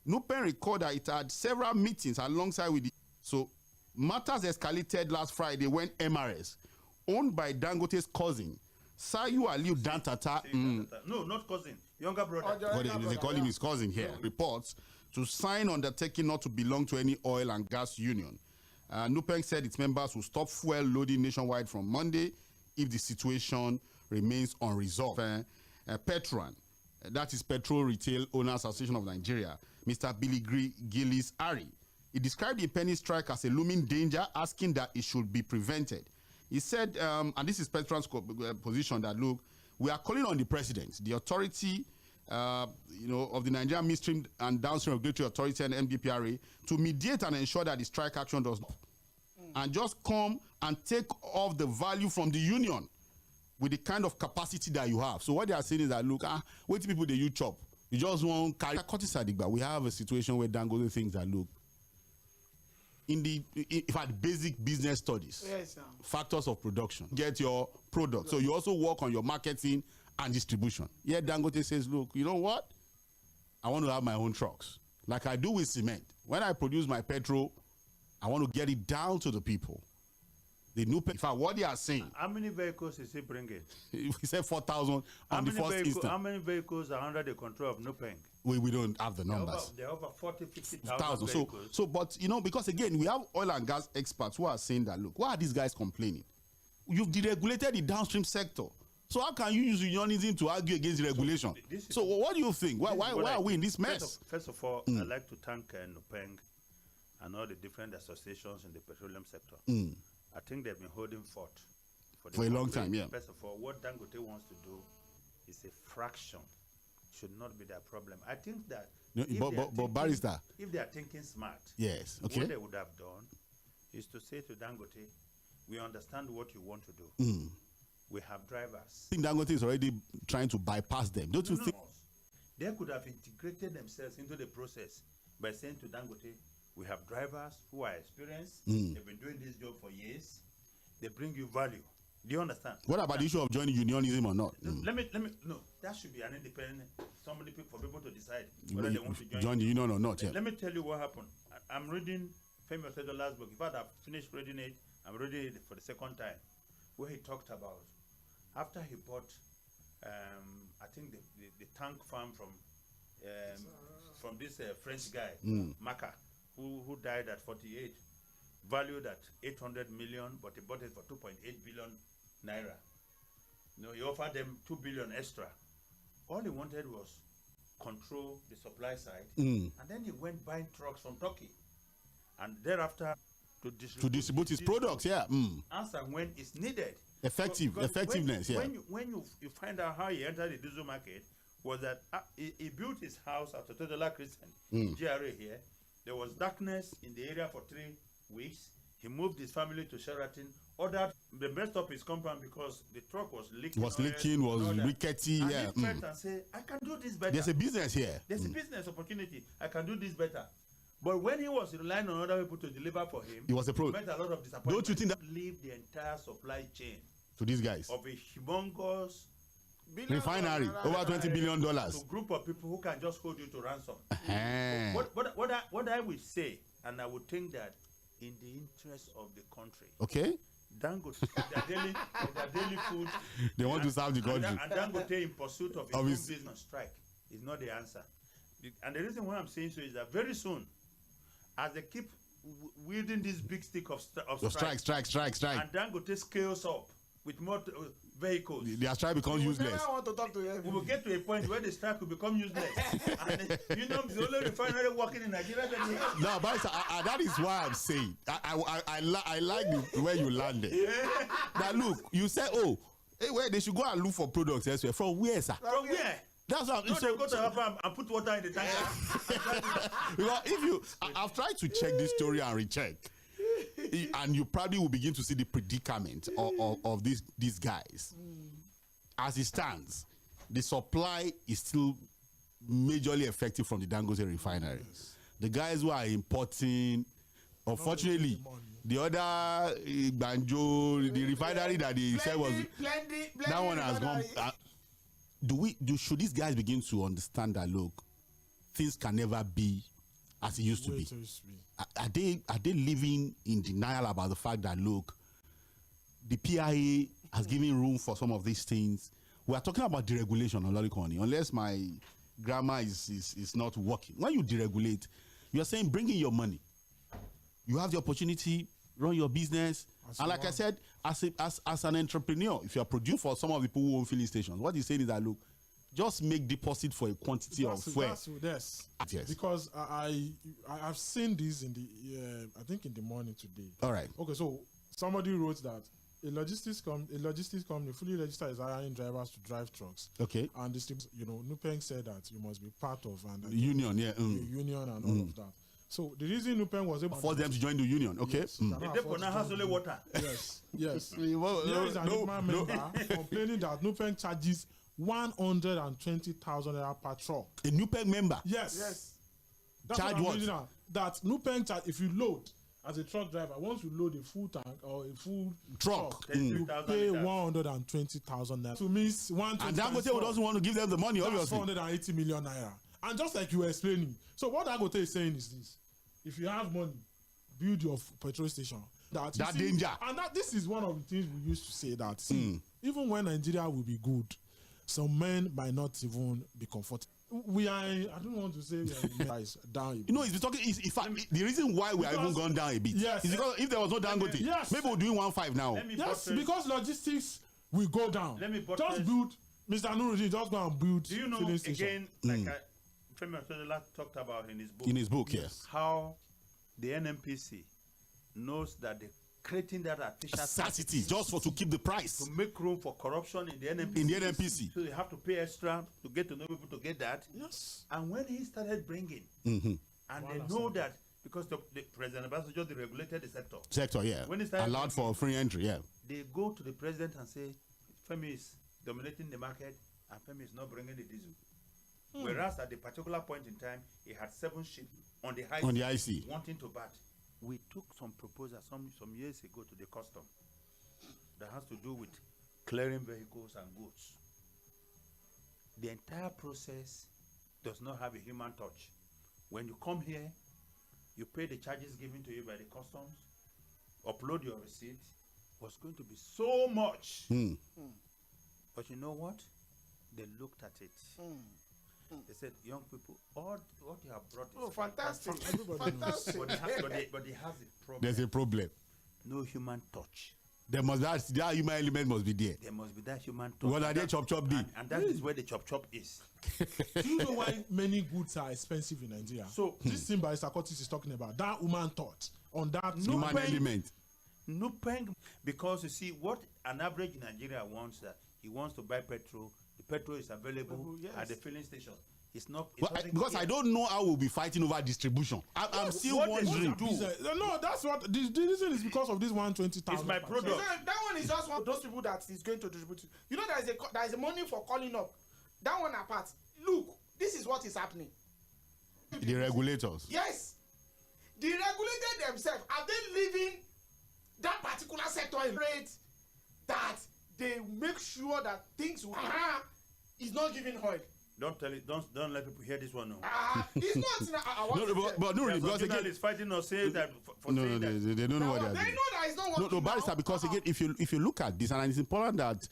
NUPENG recorded that it had several meetings alongside with the... So matters escalated last Friday when MRS, owned by Dangote's cousin, Sayu Aliu Dantata... No, not cousin. Younger brother. They call him his cousin here. Reports to sign undertaking not to belong to any oil and gas union. NUPENG said its members will stop fuel loading nationwide from Monday if the situation remains unresolved. Petron, that is Petrol Retail Owners Association of Nigeria, Mr. Billy Gillis Ari, he described the impending strike as a looming danger, asking that it should be prevented. He said, and this is Petron's position, that look, we are calling on the president, the authority, of the Nigerian Midstream and Downstream Regulatory Authority and MDPRA to mediate and ensure that the strike action does not, and just come and take off the value from the union with the kind of capacity that you have. So what they are saying is that, look, wait till people they you chop. You just won't carry. We have a situation where Dangote thinks that, look, in fact, basic business studies, yes, sir. Factors of production, get your product. So you also work on your marketing and distribution. Yeah, Dangote says, look, you know what? I want to have my own trucks. Like I do with cement. When I produce my petrol, I want to get it down to the people. The new, in fact, what they are saying. How many vehicles is he bringing? He said 4,000 on the first instant. How many vehicles are under the control of NUPENG? We don't have the numbers. There are over 40, 50,000 vehicles. So, but, because, again, we have oil and gas experts who are saying that, look, why are these guys complaining? You've deregulated the downstream sector. So how can you use unionism to argue against regulation? So what do you think? Why are we in this mess? First of all, I'd like to thank NUPENG and all the different associations in the petroleum sector. I think they've been holding fort for a long time, yeah. First of all, what Dangote wants to do is a fraction. Should not be their problem. I think that but Barrister, if they are thinking smart, yes, okay, what they would have done is to say to Dangote, we understand what you want to do. We have drivers. I think Dangote is already trying to bypass them. Don't you think? They could have integrated themselves into the process by saying to Dangote, we have drivers who are experienced. They've been doing this job for years. They bring you value. Do you understand? What about the issue of joining unionism or not? Let me. No, that should be an independent. Somebody for people to decide whether they want to join the union or not. Let me tell you what happened. I'm reading 괰ᴜ Otedo's book. In fact, I've finished reading it. I'm reading it for the second time, where he talked about after he bought, I think the tank farm from this French guy, Maka, who died at 48, valued at 800 million, but he bought it for 2.8 billion naira. He offered them 2 billion extra. All he wanted was control the supply side, and then he went buying trucks from Turkey, and thereafter to distribute his products. Yeah, as and when it's needed. Effectiveness. When you find out how he entered the diesel market, was that he built his house at Otedola Christian GRA here. There was darkness in the area for 3 weeks. He moved his family to Sheraton, ordered the best of his compound because the truck was leaking. Was rickety. And he felt and said, I can do this better. There's a business here. There's a business opportunity. I can do this better. But when he was relying on other people to deliver for him, it was a problem. He met a lot of disappointment. Don't you think that leave the entire supply chain to these guys of a humongous refinery over $20 billion to a group of people who can just hold you to ransom? What I would say, and I would think that in the interest of the country, okay, Dangote, their daily food, they want to serve the country, and Dangote in pursuit of his own business strike is not the answer. And the reason why I'm saying so is that very soon, as they keep wielding this big stick of strike, and Dangote scales up with more vehicles, their strike becomes useless. I want to talk to him. We will get to a point where the strike will become useless. And the only refinery working in Nigeria. No, but that is why I'm saying I like the way you landed. Yeah. Now look, you said, they should go and look for products elsewhere. From where, sir? From where? That's what they go to her farm and put water in the tank. Because I've tried to check this story and recheck, and you probably will begin to see the predicament of these guys. As it stands, the supply is still majorly effective from the Dangote refinery. The guys who are importing, unfortunately, the other Banjo, the refinery that they said was that one has gone. Should these guys begin to understand that, look, things can never be as it used to be? Are they living in denial about the fact that, look, the PIA has given room for some of these things? We are talking about deregulation on Lorikoni, unless my grammar is not working. When you deregulate, you are saying bring in your money. You have the opportunity run your business. And like I said, as an entrepreneur, if you are producing for some of the people who own filling stations, what he's saying is that, look, just make deposit for a quantity of fuel. Yes. Because I've seen this in the I think in the morning today. All right. Okay, so somebody wrote that a logistics company fully registered is hiring drivers to drive trucks. Okay. And this, NUPENG said that you must be part of the union, the union and all of that. So the reason NUPENG was able for them to join the union, okay? Yes. Yes. Here is an NUPENG member complaining that NUPENG charges 120,000 naira per truck. A NUPENG member? Yes. That's Charge what? That NUPENG charge, if you load as a truck driver, once you load a full tank or a full truck, you pay 120,000 naira. So means 120. And Dangote doesn't want to give them the money, obviously. 480 million naira. And just like you were explaining, so what Dangote is saying is this: if you have money, build your petrol station. That danger. And this is one of the things we used to say that even when Nigeria will be good, some men might not even be comfortable. I don't want to say we are down a bit. It's talking. In fact, the reason why we are even gone down a bit is because if there was no Dangote, maybe we're doing 1.5 now. Yes, because logistics will go down. Just build, Mr. Nuruddin, just go and build. Do you know again, like Premier Sojola talked about in his book? In his book, yes. How the NNPC knows that the creating that artificial scarcity just to keep the price, to make room for corruption in the NNPC. So they have to pay extra to get to know people to get that. Yes. And when he started bringing, and they know that because the President Obasanjo regulated the sector. Yeah. When he started allowed for free entry, they go to the president and say, Femi is dominating the market, and Femi is not bringing the diesel. Whereas at the particular point in time, he had 7 ships on the high sea wanting to bat. We took some proposals some years ago to the custom that has to do with clearing vehicles and goods. The entire process does not have a human touch. When you come here, you pay the charges given to you by the customs, upload your receipt, was going to be so much. But you know what? They looked at it. They said, young people, all what you have brought is fantastic. Fantastic. But they have a problem. There's a problem. No human touch. There must that human element must be there. There must be that human touch. What are they chop did? And that is where the chop is. Do you know why many goods are expensive in Nigeria? So this thing by Curtis is talking about, that human touch on that human element. NUPENG, because you see what an average Nigerian wants, that he wants to buy petrol. The petrol is available at the filling station. It's not because I don't know how we'll be fighting over distribution. I'm still wondering. No, that's what the reason is because of this 120,000. It's my product. That one is just one of those people that is going to distribute. You know, there is a money for calling up. That one apart. Look, this is what is happening. The regulators. Yes, the regulators themselves, are they leaving that particular sector in rate that they make sure that things is not giving oil? Don't tell it. Don't let people hear this one. No. It's not. But no, because again, is fighting or saying that. They don't know what they're doing. They know that it's not working. No, barrister, because again, if you look at this, and it's important that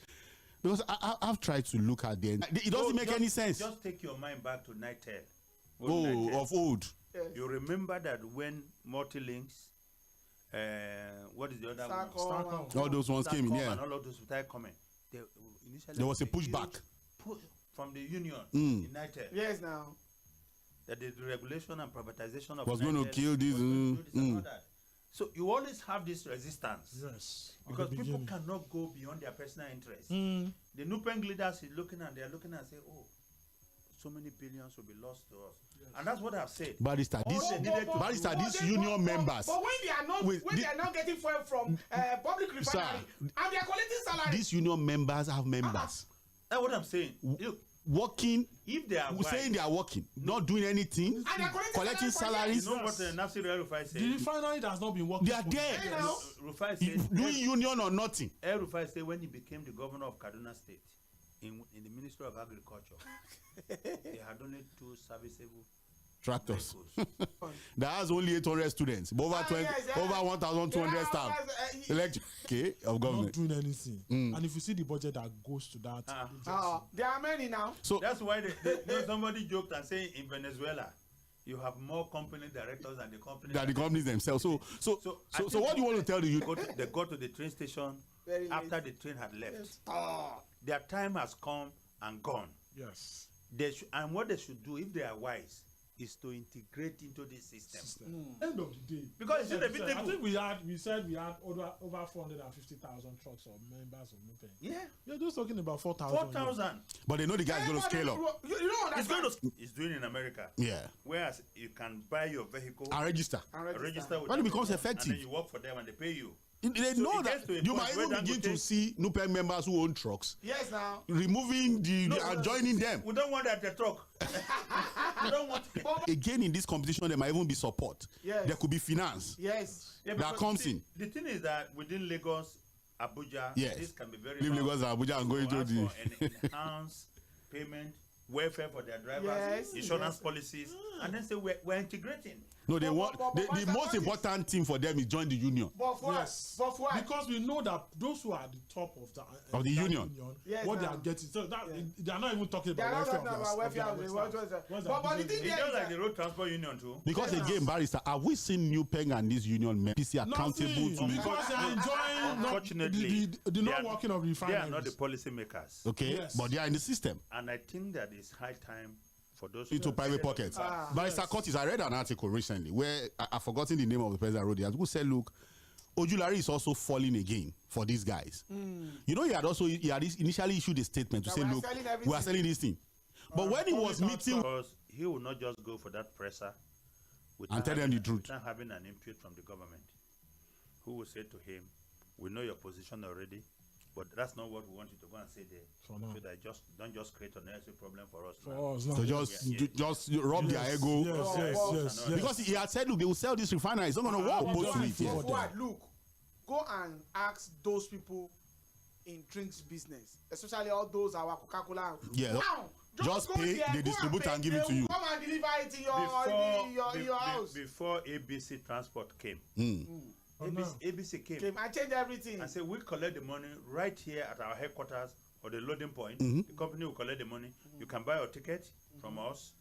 because I've tried to look at them, it doesn't make any sense. Just take your mind back to Nitel. Of old. Yes. You remember that when multi-links, what is the other one? All those ones came in, and all of those started coming. There was a pushback from the union United. Yes, now that the regulation and privatization of was going to kill this. And that. So you always have this resistance. Yes, because people cannot go beyond their personal interests. The NUPENG leaders is looking and they're looking and say, oh, so many billions will be lost to us. And that's what I've said. Barrister, these union members. But when they are not getting fuel from public refinery and they are collecting salary. These union members have members. That's what I'm saying. Look, working, if they are saying they are working, not doing anything, collecting salaries. You know what Rufai said? The refinery has not been working. They are there. Rufai said, doing union or nothing. Rufai said when he became the governor of Kaduna State, in the Ministry of Agriculture, they had only 2 serviceable tractors. That has only 800 students, but over 1,200 staff. Of government. Not doing anything. And if you see the budget that goes to that, there are many now. So that's why somebody joked and saying in Venezuela, you have more company directors than the company. Than the companies themselves. So what do you want to tell the youth? They go to the train station after the train had left. Their time has come and gone. Yes. And what they should do, if they are wise, is to integrate into this system. End of the day. Because it's inevitable. I think we said we had over 450,000 trucks or members of NUPENG. Yeah. You're just talking about 4,000. 4,000. But they know the guy's going to scale up. You know It's doing in America. Yeah. Whereas you can buy your vehicle And register. Register with When it becomes them, effective. and then you work for them and they pay you. They So know it gets that to a you point might where even begin Dangote- to see NUPENG members who own trucks Yes, now. removing and joining them. We don't want that the truck. We don't want Again, in this competition, there might even be support. Yes. There could be finance. Yes. Yeah, That because comes see, in. The thing is that within Lagos, Abuja, Yes. this can be very Leave hard Lagos and Abuja and go into to ask the. for an enhanced payment, welfare for their drivers, Yes, insurance yes. policies, and then say we're integrating. No, they But- want but the Master most Curtis- important thing for them is join the union. But what? Yes. But what? Because we know that those who are at the top of the Of the that union. Yes, what they now. are getting, so that they are not even talking They are about not welfare. talking about welfare. But the thing It's there just is like that- the road transport union too. Because Yes. again, barrister, have we seen NUPENG and this union members accountable Nothing, to? because they are enjoying Unfortunately, the they not are- working of They refineries. are not the policy makers. Okay, Yes. but they are in the system. And I think that it's high time for those Into private pockets. Barrister Curtis, I read an article recently where I've forgotten the name of the person that wrote it. Who said, look, Ojulari is also falling again for these guys. You know, he had initially issued a statement to That say, we are look, selling we are everything. selling this thing. But when he was meeting Because he will not just go for that presser and tell them the truth. without having an input from the government, who will say to him, we know your position already, but that's not what we want you to go and say there. For now. So that don't just create unnecessary problem for us. now. For us now. So just rub their ego. Yes. Because he had said, look, they will sell this refinery. It's not going to work. Both to it. But what? Look, go and ask those people in drinks business, especially all those our Coca-Cola. Yeah. Now, Just go pay, there, they go distribute pay, and give they it to will you. Come and deliver it in your house. Before ABC Transport came, ABC came Okay, I change everything. and said, we collect the money right here at our headquarters or the loading point. Mm-hmm. The company will collect the money. You can buy your ticket from us.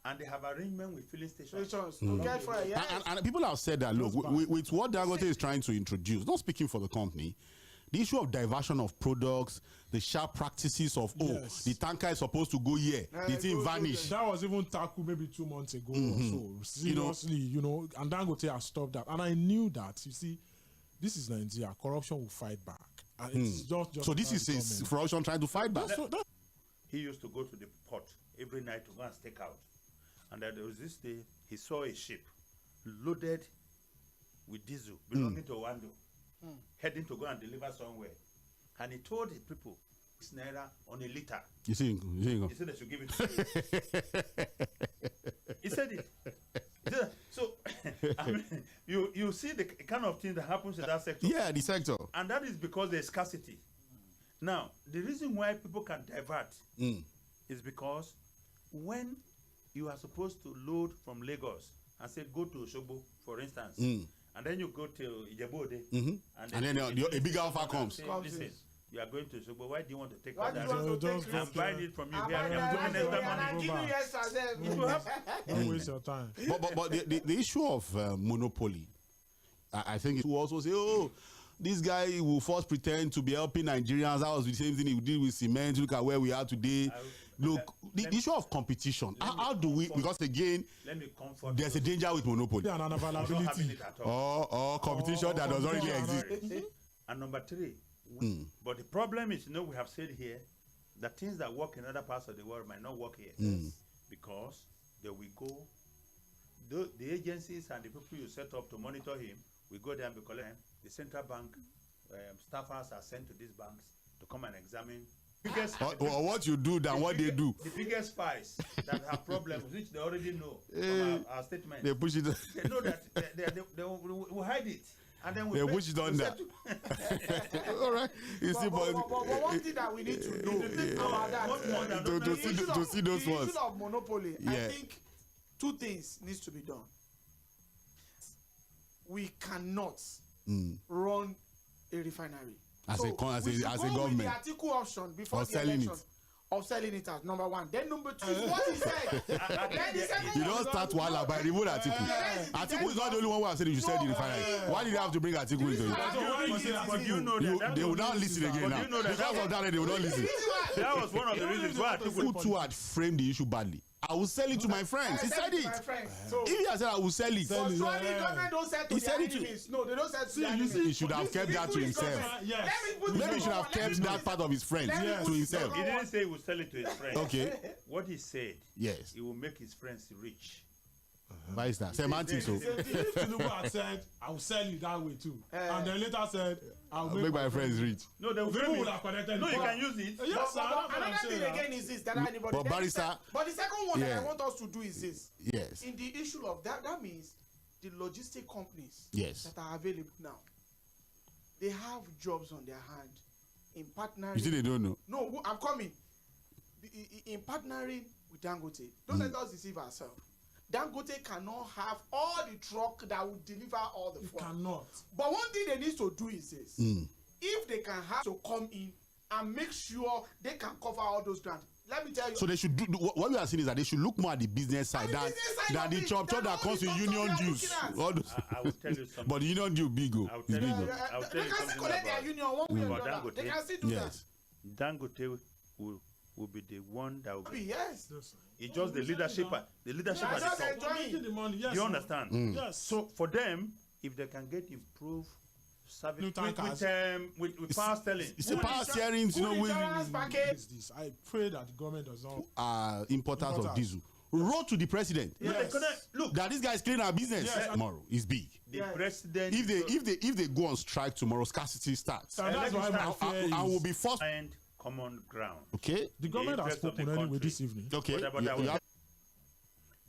And they have arrangement with filling stations. To get for yes. And people have said that, look, with what Dangote is trying to introduce, not speaking for the company, the issue of diversion of products, the sharp practices of, the tanker is supposed to go here, the thing vanish. That was even tackled maybe 2 months ago or so. Seriously, and Dangote has stopped that. And I knew that, you see, this is Nigeria. Corruption will fight back. And it's just So this is his corruption trying to fight back. He used to go to the port every night to go and stake out. And there was this day, he saw a ship loaded with diesel belonging to Wando, heading to go and deliver somewhere. And he told his people, ₦6 on a liter. You see, He said they should give it to him. He said it. So, I mean, you see the kind of thing that happens in that sector. Yeah, the sector. And that is because there's scarcity. Now, the reason why people can divert is because when you are supposed to load from Lagos and say go to Osogbo, for instance, and then you go to Ijebu-Ode, And then a bigger offer comes. Say, listen, you are going to Osogbo. Why do you want to take Why all do that? you want to Just take go risk? I'm buying it from you here. And I'm giving extra I money. give you extra It will happen. Don't waste your time. But the issue of monopoly, I think it will also say, oh, this guy will first pretend to be helping Nigerians. That was the same thing he did with cement. Look at where we are today. Look, the issue of competition. How do we? Because again, Let me comfort there's a danger with monopoly. And you. Not having unavailability. it at all. Or competition that does already exist. And number three, but the problem is, we have said here that things that work in other parts of the world might not work here because there we go. The agencies and the people you set up to monitor him, we go there and we collect him. The central bank staffers are sent to these banks to come and examine. Or what you do than what they do. The biggest files that have problems, which they already know from our statement. They push it. They know that they will hide it. And then They push it under. All right. You see, but one thing that we need to know about that, to see those the ones. issue of monopoly, I think two things needs to be done. We cannot run a refinery. As a government. The article option before Or the selling election, it. of selling it out. Number one. Then number two is what he said. Then the second You don't start Wala by remove Atiku. Atiku is not the only one who has said you should sell the refinery. Why did they have to bring Atiku into it? But you know that They will not listen again now. Because of that, they will not listen. That was one of the reasons why Who too had framed the issue badly. I will sell it to my friends. He said it. So, If he had said I will sell it, so the government don't sell to He their said it to- enemies. No, they don't sell to their he enemies. should have kept that to himself. Maybe he should have kept that part of his friends to himself. He didn't say he would sell it to his friends. Okay. What he said, Yes. he will make his friends rich. Why is that? Semantics. So. If Tinubu had said, I will sell you that way too. And then later said, I will Make my friends rich. No, they will People would have connected. No, you can use it. Yes, sir. But another thing again is this that anybody. But Barrister. But the second one that Yeah. I want us to do is this. Yes. In the issue of that, that means the logistic companies Yes. that are available now, they have jobs on their hand in partnering. You see, they don't know. No, I'm coming. In partnering with Dangote, don't let us deceive ourselves. Dangote cannot have all the truck that will deliver all the fuel. Cannot. But one thing they need to do is this. If they can have to come in and make sure they can cover all those grounds. Let me tell you. So they should do what we are saying is that they should look more at the business side than the chop that comes with union dues. All those. I will tell you something. But the union due big go. I'll It's tell big you. go. I'll tell They you can still something collect their about union one way or another. Dangote. They can still do Yes. Dangote will be the one that will that. be. Yes. It's just the leadership at the Just top. enjoying. The money, yes. You understand? Yes. So for them, if they can get improved service New tankers. with power steering, It's a power steering, you know, Insurance package. Is this. I pray that the government does not. importers of diesel wrote to the president no, they couldn't look. that this guy is cleaning our business. Tomorrow is big. The president, If they go on strike tomorrow, scarcity starts. And that's why my fear I will is be forced. and common ground. Okay. the government has interest of the spoken anyway country. this evening. Okay. But You have-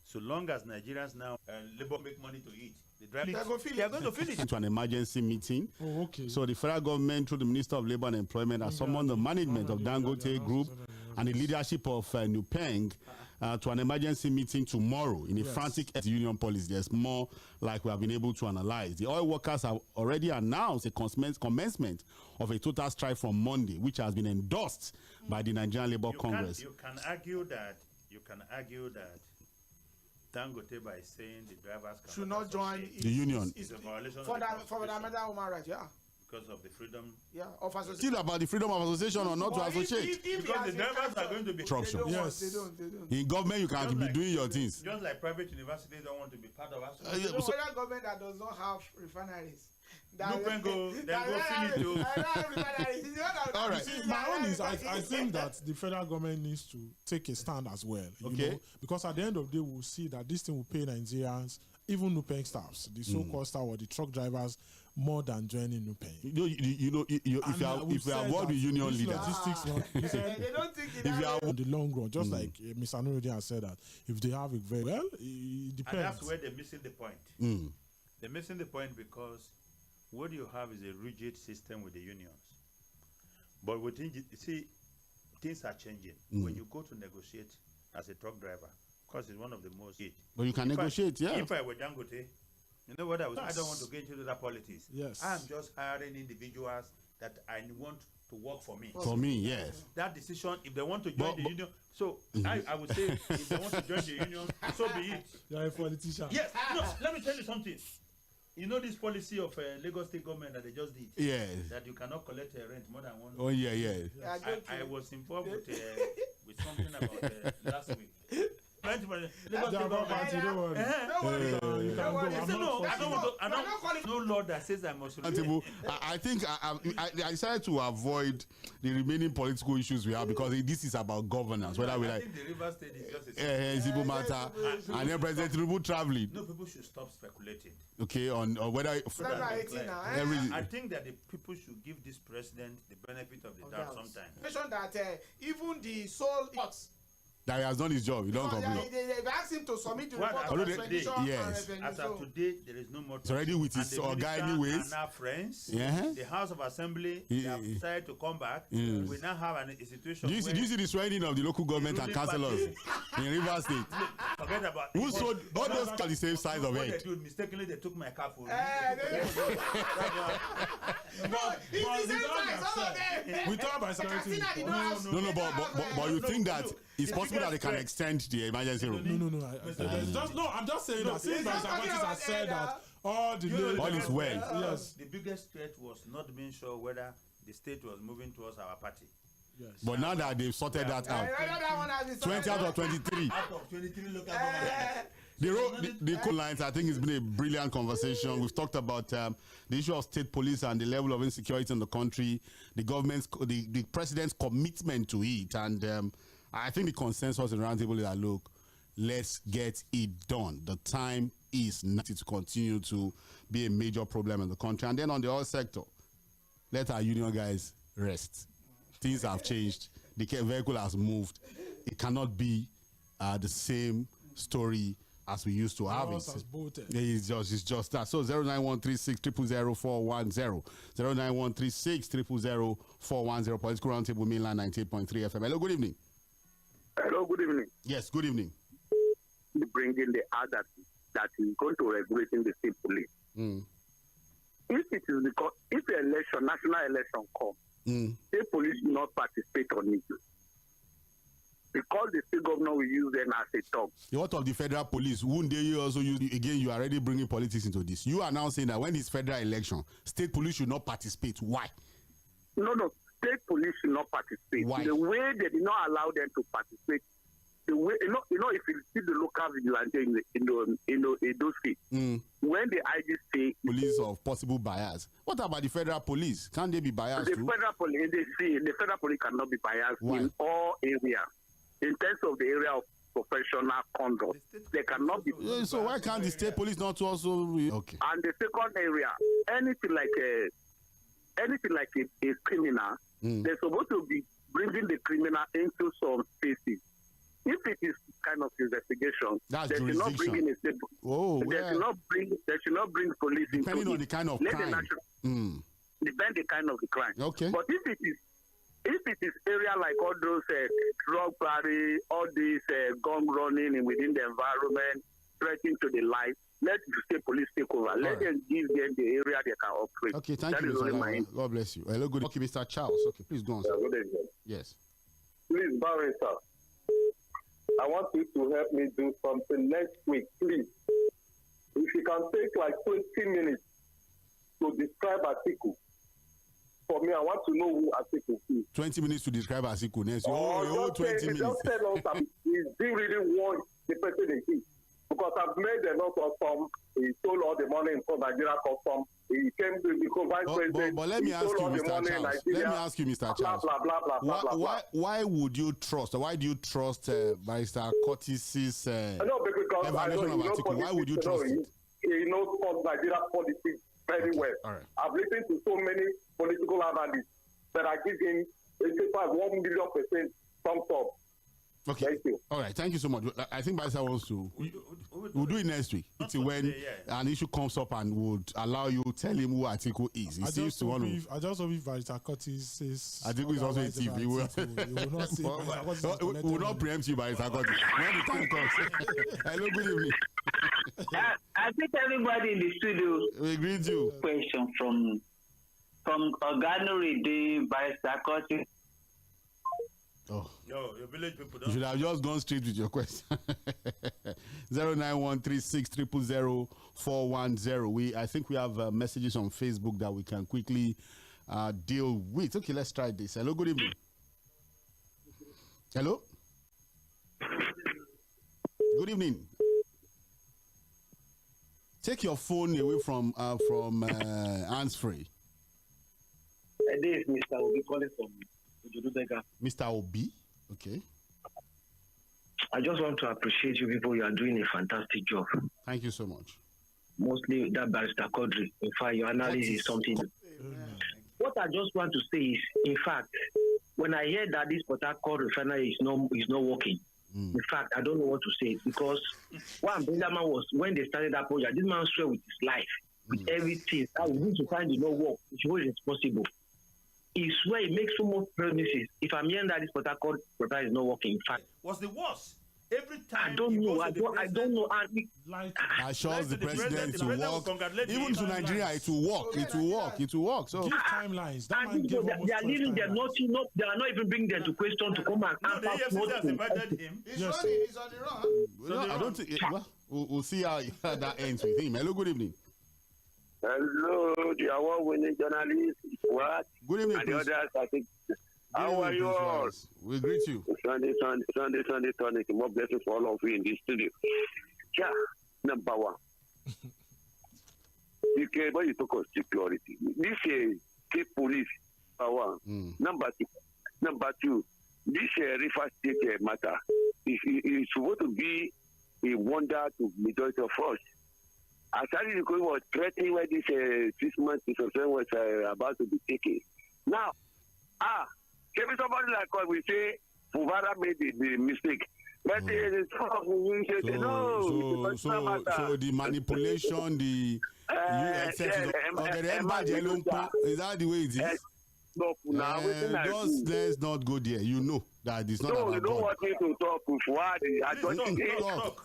so long as Nigerians now labor make money to eat, they drive it. They're going to feel They are it. going to feel it. to an emergency meeting. Oh, okay. So the federal government, through the Minister of Labor and Employment, has summoned the management of Dangote Group and the leadership of NUPENG to an emergency meeting tomorrow in a frantic union policy. There's more like we have been able to analyze. The oil workers have already announced a commencement of a total strike from Monday, which has been endorsed by the Nigerian Labour Congress. You can argue that Dangote, by saying the drivers Should not join The union. is a violation For of the that, for fundamental human rights, yeah. because of the freedom. Yeah, of association. Still about the freedom of association or not to But associate. if Because the drivers are going to be Trust they don't Yes. want, they don't. In government, you can Just be like- doing your things. just like private universities don't want to be part of us. The federal government that does not have refineries. NUPENG go fill it too. All right. See, my own is I think that the federal government needs to take a stand as well. You know, because at the end of the day, we'll see that this thing will pay Nigerians, even NUPENG staffs, the so-called staff or the truck drivers, more than joining NUPENG. If you avoid the union leader, logistics, They don't think it if you are on the long run, just like Mr. Nuruddin has said that if they have it very well, it depends. And that's where they're missing the point. They're missing the point because what you have is a rigid system with the unions. But within, see, things are changing. When you go to negotiate as a truck driver, because it's one of the most. But you can negotiate, yeah. If I were Dangote, you know what I don't want to get into that politics. Yes. I'm just hiring individuals that I want to work for me. For me, yes. That decision, if they want to join the union, so I would say if they want to join the union, so be it. You're a politician. Yes. No, let me tell you something. You know this policy of Lagos State government that they just did? Yes. That you cannot collect rent more than one. Oh, yeah. I was involved with something about last week. Lagos State government. You don't worry. You can go. I'm not I don't want no law that says I must. I think I decided to avoid the remaining political issues we have because this is about governance. Whether we like I think the River State is just a Zibo matter and then President Tinubu traveling. No, people should stop speculating. Okay, on whether I think that the people should give this president the benefit of the doubt sometimes. Mention that even the sole That he has done his job. He don't complain. They've asked him to submit the report of expenditure yes. and revenue. As of today, there is no more. It's already with his guy anyways. And our friends, the House of Assembly, they have decided to come back. We now have a situation. Do you see the swearing of the local government and councillors in Rivers State? Forget about who sold all those are the same size of it. Mistakenly, they took my car for me. We talk about security. No, but you think that it's possible that they can extend the emergency room? No, I'm just saying that since Barrister Curtis has said that all is well. Yes. The biggest threat was not being sure whether the state was moving towards our party. Yes. But now that they've sorted that out, 20 out of 23. Out of 23 local governments. The coal lines, I think it's been a brilliant conversation. We've talked about the issue of state police and the level of insecurity in the country, the president's commitment to it, and I think the consensus in roundtable is that, look, let's get it done. The time is not to continue to be a major problem in the country. And then on the oil sector, let our union guys rest. Things have changed. The vehicle has moved. It cannot be the same story as we used to have it. It's just that. So 09136 0000410, 09136 0000410. Political Roundtable Mainland 98.3 FM. Hello, good evening. Hello, good evening. Yes, good evening. Bringing the act that is going to regulating the state police. If it is because if the election, national election comes, state police will not participate on it. Because the state governor will use them as a talk. What of the federal police? Wouldn't they also use it? Again, you are already bringing politics into this. You are now saying that when it's federal election, state police should not participate. Why? No. State police should not participate. Why? The way they did not allow them to participate, the way if you see the local vigilante in those states, when the IG say police of possible bias, what about the federal police? Can they be biased the too? The federal police cannot be biased in all areas. In terms of the area of professional conduct, they cannot be. So why can't the state police not also? Okay. And the second area, anything like a criminal, they're supposed to be bringing the criminal into some spaces. If it is kind of investigation, that's they should not bring in a state. They should not bring police into depending on the kind of crime. Depend the kind of the crime. Okay. But if it is area like all those drug party, all these gun running within the environment, threatening to the life, let the state police take over. Let them give them the area they can operate. Okay, thank you, Mr. Lawal. God bless you. Hello, good. Okay, Mr. Charles. Okay, please go on, sir. Good evening. Yes. Please, Barrister, I want you to help me do something next week, please. If you can take like 20 minutes to describe Atiku. For me, I want to know who Atiku is. 20 minutes to describe Atiku next week. Oh, 20 minutes. Just tell us that he really want the president is. Because I've made a lot of some. He stole all the money from Nigeria custom. He came to become vice president. But let me ask you, Mr. Charles. Let me ask you, Mr. Charles. Why would you trust? Why do you trust Barrister Curtis's evaluation of Atiku? Why would you trust it? He knows Nigeria politics very well. All right. I've listened to so many political analysts that I give him 1,000,000% thumbs up. Okay. Thank you. All right. Thank you so much. I think Barrister wants to. We'll do it next week. It's when an issue comes up and would allow you to tell him who Atiku is. He seems to want to. I just hope if Barrister Curtis says Atiku is also a thief. He will not say. We will not preempt you, Barrister Curtis. When the time comes. Hello, good evening. I think everybody in the studio. We greet you. Question from Organo Barrister Curtis. Oh. Yo, your village people don't. You should have just gone straight with your question. 09136 0000410. I think we have messages on Facebook that we can quickly deal with. Okay, let's try this. Hello, good evening. Hello. Good evening. Take your phone away from hands-free. This is Mr. Obi calling from Mr. Obi, okay. I just want to appreciate you people. You are doing a fantastic job. Thank you so much. Mostly that Barrister Quadri. In fact, your analysis is something. What I just want to say is, in fact, when I hear that this Port Harcourt refinery is not working, In fact, I don't know what to say because what Benjamin was when they started that project, this man swear with his life, with everything. I was going to find the no work, which was impossible. He swear he makes so much promises. If I'm hearing that this protocol is not working, in fact, was the worst. Every time I don't know. I don't know. Assures the president to work. Even to Nigeria, it will work. It will work. It will work. So give timelines. That and people, they are leaving them nothing. They are not even bringing them to question to come and answer. He's running. He's on the run. Well, I don't think. We'll see how that ends with him. Hello, good evening. Hello, the award-winning journalist. What? Good evening, and the others, I think. How are you all? We greet you. Sunday. More blessings for all of you in this studio. Yeah, number one. When you talk of security, this is state police. Power. Number two. This River State matter is supposed to be a wonder to majority of us. As Sally was threatening where this 6 months was about to be taken. Now, maybe somebody like us will say Fubara made the mistake. But so the manipulation, the is that the way it is? Let's not go there. You know that it's not about you don't God. Want me to talk with what?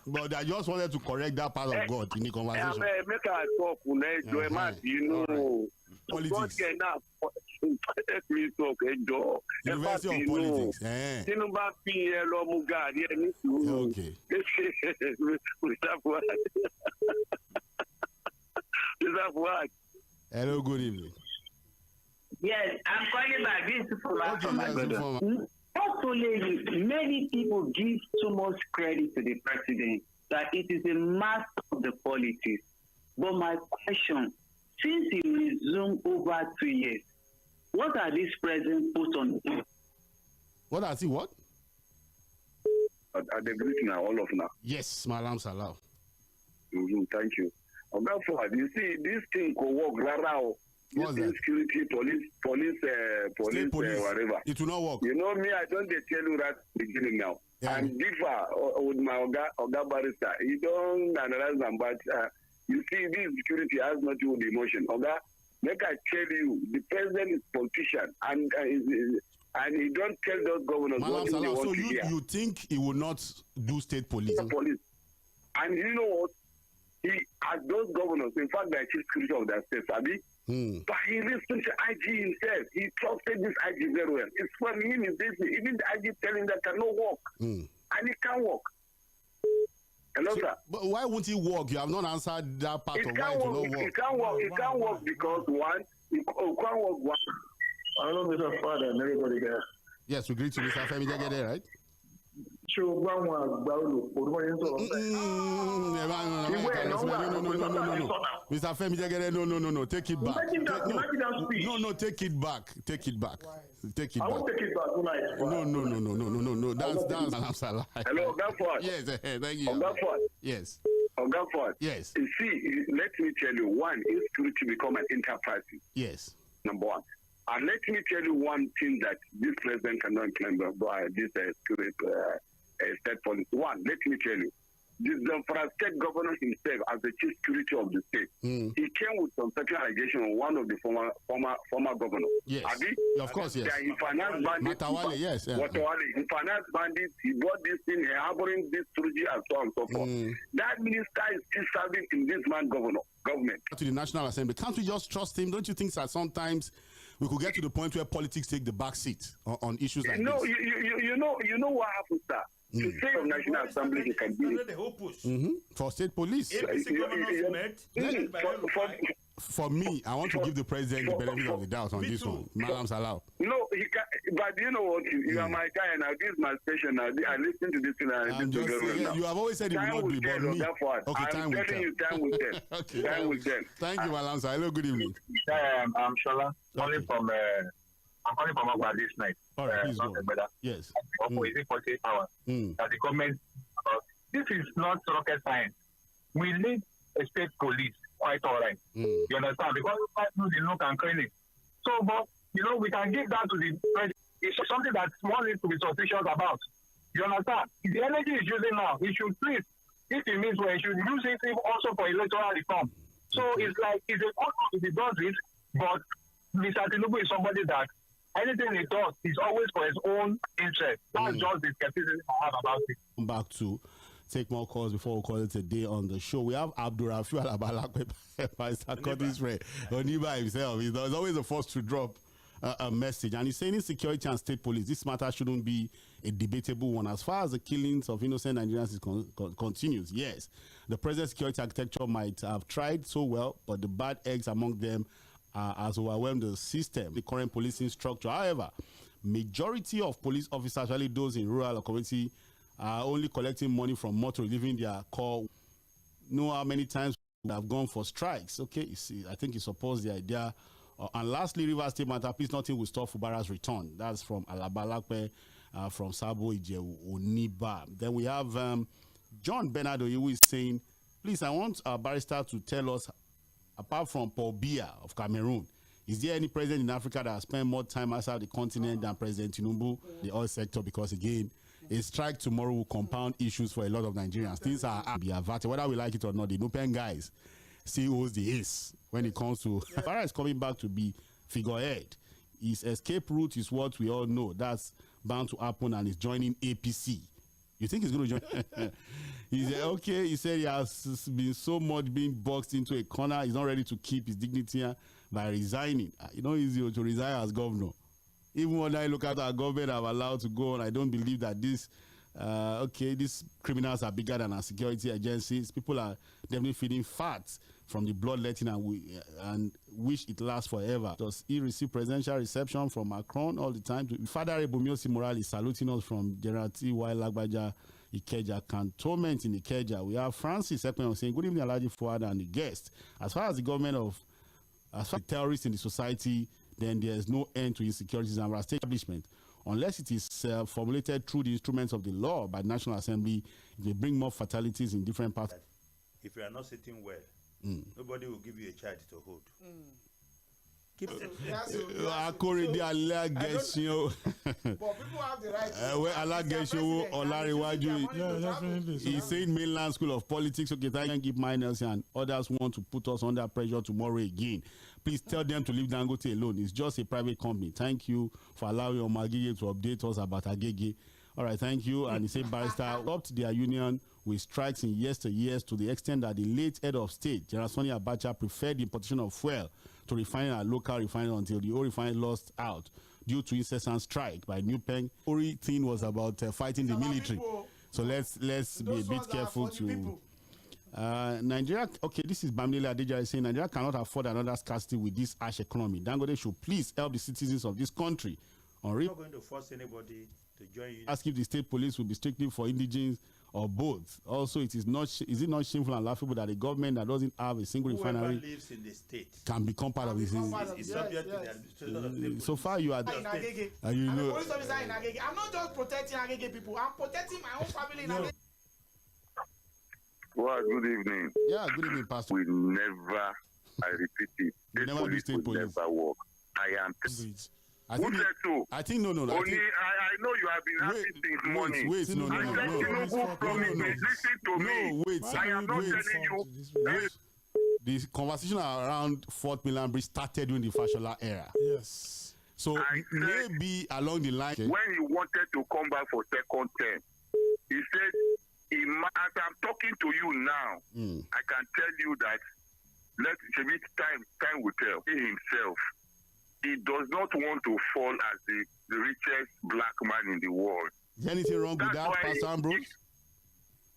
But I just wanted to correct that part of God in the conversation. Make a talk with you know. Politics. Let me talk, University of Politics. Okay. Hello, good evening. Yes, I'm calling back. This is from my brother. Hopefully, many people give too much credit to the president that it is a master of the politics. But my question, since he resumed over 2 years, what are these presidents put on him? What has he what? Are they greeting now, all of now? Yes, Malam Salah. Thank you. Therefore, you see, this thing could work rara. Security, police, whatever. It will not work. You know me, I don't tell you that beginning now. Yeah. I'm differ with my Oga barrister. You don't analyze them, but you see, this security has nothing to do with emotion. Oga, like I tell you, the president is politician, and he don't tell those governors what they want so to hear. You think he will not do state police? Police. And you know what? He, as those governors, in fact, they are chief security of their state, Abi. But he listened to IG himself. He trusted this IG very well. It's from him, even the IG telling that cannot work. And it can work. Hello, sir. But why won't it work? You have not answered that part of why it will not work. It can't work. It can't work because one, it can't work one. I don't know, Mr. Father and everybody there. Yes, we greet you, Mr. फ़ẹ́mi, right? No. Mr. फ़ẹ́mi, no, take it back. No, take it back. Take it back. Take it back. I won't take it back tonight. No. That's a lie. Hello, Oga. Yes, thank you. Oga. Yes. Oga. Yes. You see, let me tell you, one, insecurity become an enterprise. Yes. Number one. And let me tell you one thing that this president cannot claim by this state policy. One, let me tell you, for a state governor himself, as the chief security of the state, he came with some certain allegation on one of the former governors. Yes. Of course, yes. He financed bandits. Matawale, yes. He financed bandits. He bought this thing, harboring this trilogy, and so on and so forth. That minister is still serving in this man's government. To the National Assembly, can't we just trust him? Don't you think that sometimes we could get to the point where politics take the back seat on issues like this? You know what happens, sir? To say of National Assembly, he can do it. For state police. For me, I want to give the president the benefit of the doubt on this one. Malam Salah. No, he can, but you know what? You are my guy, and this is my station. I listen to this thing. You have always said it will not be, but me. Okay, time will tell. Time will tell. Okay, time will tell. Thank you, Malam Salah. Hello, good evening. I'm Shola. Calling from Agba this night. All right, please go. Yes. Within 48 hours. That the government. This is not rocket science. We need a state police. Quite all right. You understand? Because we do the look and clean. So, but we can give that to the president. It's something that one needs to be suspicious about. You understand? The energy is using now. He should please, if it means well, he should use it also for electoral reform. So it's like, it's a good if he does it, but Mr. Tinubu is somebody that anything he does is always for his own interest. That's just the skepticism I have about it. Come back to take more calls before we call it a day on the show. We have Abdurrafiu Alabalakwe by Sarkodis friend, Oniba himself. He's always the first to drop a message, and he's saying insecurity and state police, this matter shouldn't be a debatable one. As far as the killings of innocent Nigerians continues, yes, the present security architecture might have tried so well, but the bad eggs among them has overwhelmed the system, the current policing structure. However, majority of police officers, especially those in rural community, are only collecting money from motor, leaving their call. Know how many times we have gone for strikes. Okay, you see, I think he supports the idea. And lastly, Rivers State matter, please nothing will stop Fubara's return. That's from Alabalakwe, from Sabo Oniba. Then we have John Bernardo, who is saying, please, I want our barrister to tell us, apart from Paul Biya of Cameroon, is there any president in Africa that has spent more time outside the continent than President Tinubu, the oil sector? Because again, a strike tomorrow will compound issues for a lot of Nigerians. Things are be averted, whether we like it or not. The NUPENG guys CEOs the ace when it comes to Fubara is coming back to be figurehead. His escape route is what we all know. That's bound to happen, and he's joining APC. You think he's going to join? He said, okay, he said he has been so much being boxed into a corner. He's not ready to keep his dignity by resigning. You know, it's easy to resign as governor. Even when I look at our government, I'm allowed to go on. I don't believe that this, these criminals are bigger than our security agencies. People are definitely feeding fat from the bloodletting, and wish it lasts forever. Does he receive presidential reception from Macron all the time? Father Ebumiosi Morale is saluting us from General Tᴏɪᴜᴜᴜ Ikeja cantonment in Ikeja. We have Francis Ekwen saying, good evening, Alhaji Fuad and the guest. As far as the government as far as terrorists in the society, then there is no end to insecurities and establishment. Unless it is formulated through the instruments of the law by the National Assembly, it will bring more fatalities in different parts. If you are not sitting well, nobody will give you a child to hold. Keep it. But people have the right. He's saying mainland school of politics. Okay, thank you, keep minors, and others want to put us under pressure tomorrow again. Please tell them to leave Dangote alone. It's just a private company. Thank you for allowing Omagige to update us about Agege. All right, thank you. And he said, barrister upped their union with strikes in years to the extent that the late head of state, General Sani Abacha, preferred the importation of fuel to refining at local refinery until the oil refinery lost out due to incessant strike by NUPENG. The only thing was about fighting the military. So let's be a bit careful to... Nigeria, okay, this is Bamdele Adeja saying Nigeria cannot afford another scarcity with this harsh economy. Dangote should please help the citizens of this country. I'm not going to force anybody to join you. Ask if the state police will be strictly for indigenes or both. Also, is it not shameful and laughable that a government that doesn't have a single refinery lives in the state can become part of this? It's subject to the administration of the so far, you are. I'm a police officer in Agege. I'm not just protecting Agege people. I'm protecting my own family in Agege. Well, good evening. Yeah, good evening, Pastor. We never, I repeat it, we never do state police. Never work. I am. I think no. I know you have been happy since morning. Wait, no. Tinubu promised me. Listen to me. Wait, I am not telling you. The conversation around Fort Milan Bridge started during the Fashola era. Yes. So maybe along the line. When he wanted to come back for second term, he said, as I'm talking to you now, I can tell you that time will tell. He himself, he does not want to fall as the richest black man in the world. Is there anything wrong with that, Pastor Ambrose?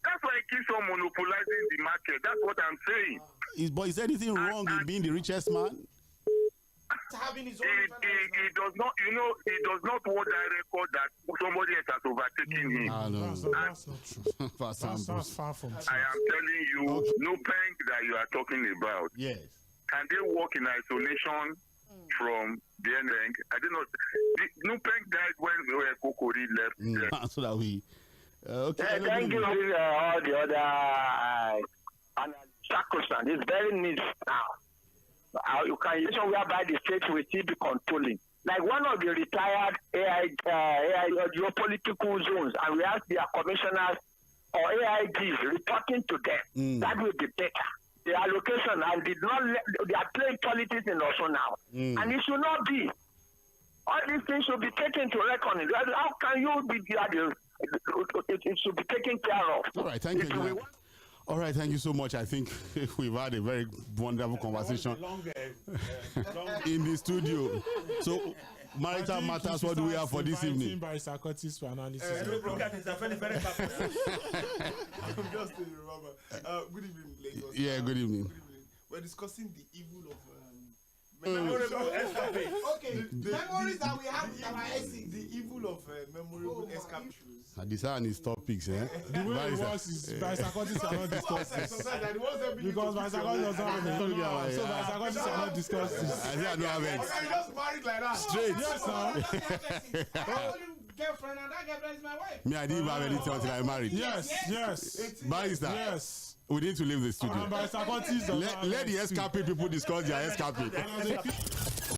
That's why he keeps on monopolizing the market. That's what I'm saying. But is there anything wrong with being the richest man? Having his own he does not, he does not want that record that somebody else has overtaken him. That's not true. That's far from true. I am telling you, NUPENG that you are talking about. Yes. Can they work in isolation from the NUPENG? I don't know. NUPENG died when Kokori left. So that we. Okay. Thank you, all the other Sacrosanct. It's very neat now. You can imagine whereby the state will still be controlling. like one of the retired AI geopolitical zones, and we have their commissioners or AIGs reporting to them. That will be better. The allocation and did not they are playing politics in also now, and it should not be. All these things should be taken to reckon. How can you be the? It should be taken care of. All right, thank you. All right, thank you so much. I think we've had a very wonderful conversation in the studio. So, marital matters, what do we have for this evening? By Socrates for analysis. Good evening, Lagos. Yeah, good evening. We're discussing the evil of memorable escapades. Okay, memories that we have with our exes. The evil of memorable escapades. These are his topics, eh? The way it was is by Socrates are not discussed this. Because by Socrates does not have it. So by Socrates are not discussed this. I think I don't have it. Okay, you just married like that. Straight. Yes, sir. Girlfriend and that girlfriend is my wife. Me, I didn't have anything until I married. Yes. Barrister. Yes. We need to leave the studio. By Socrates let the escapade people discuss their escapade.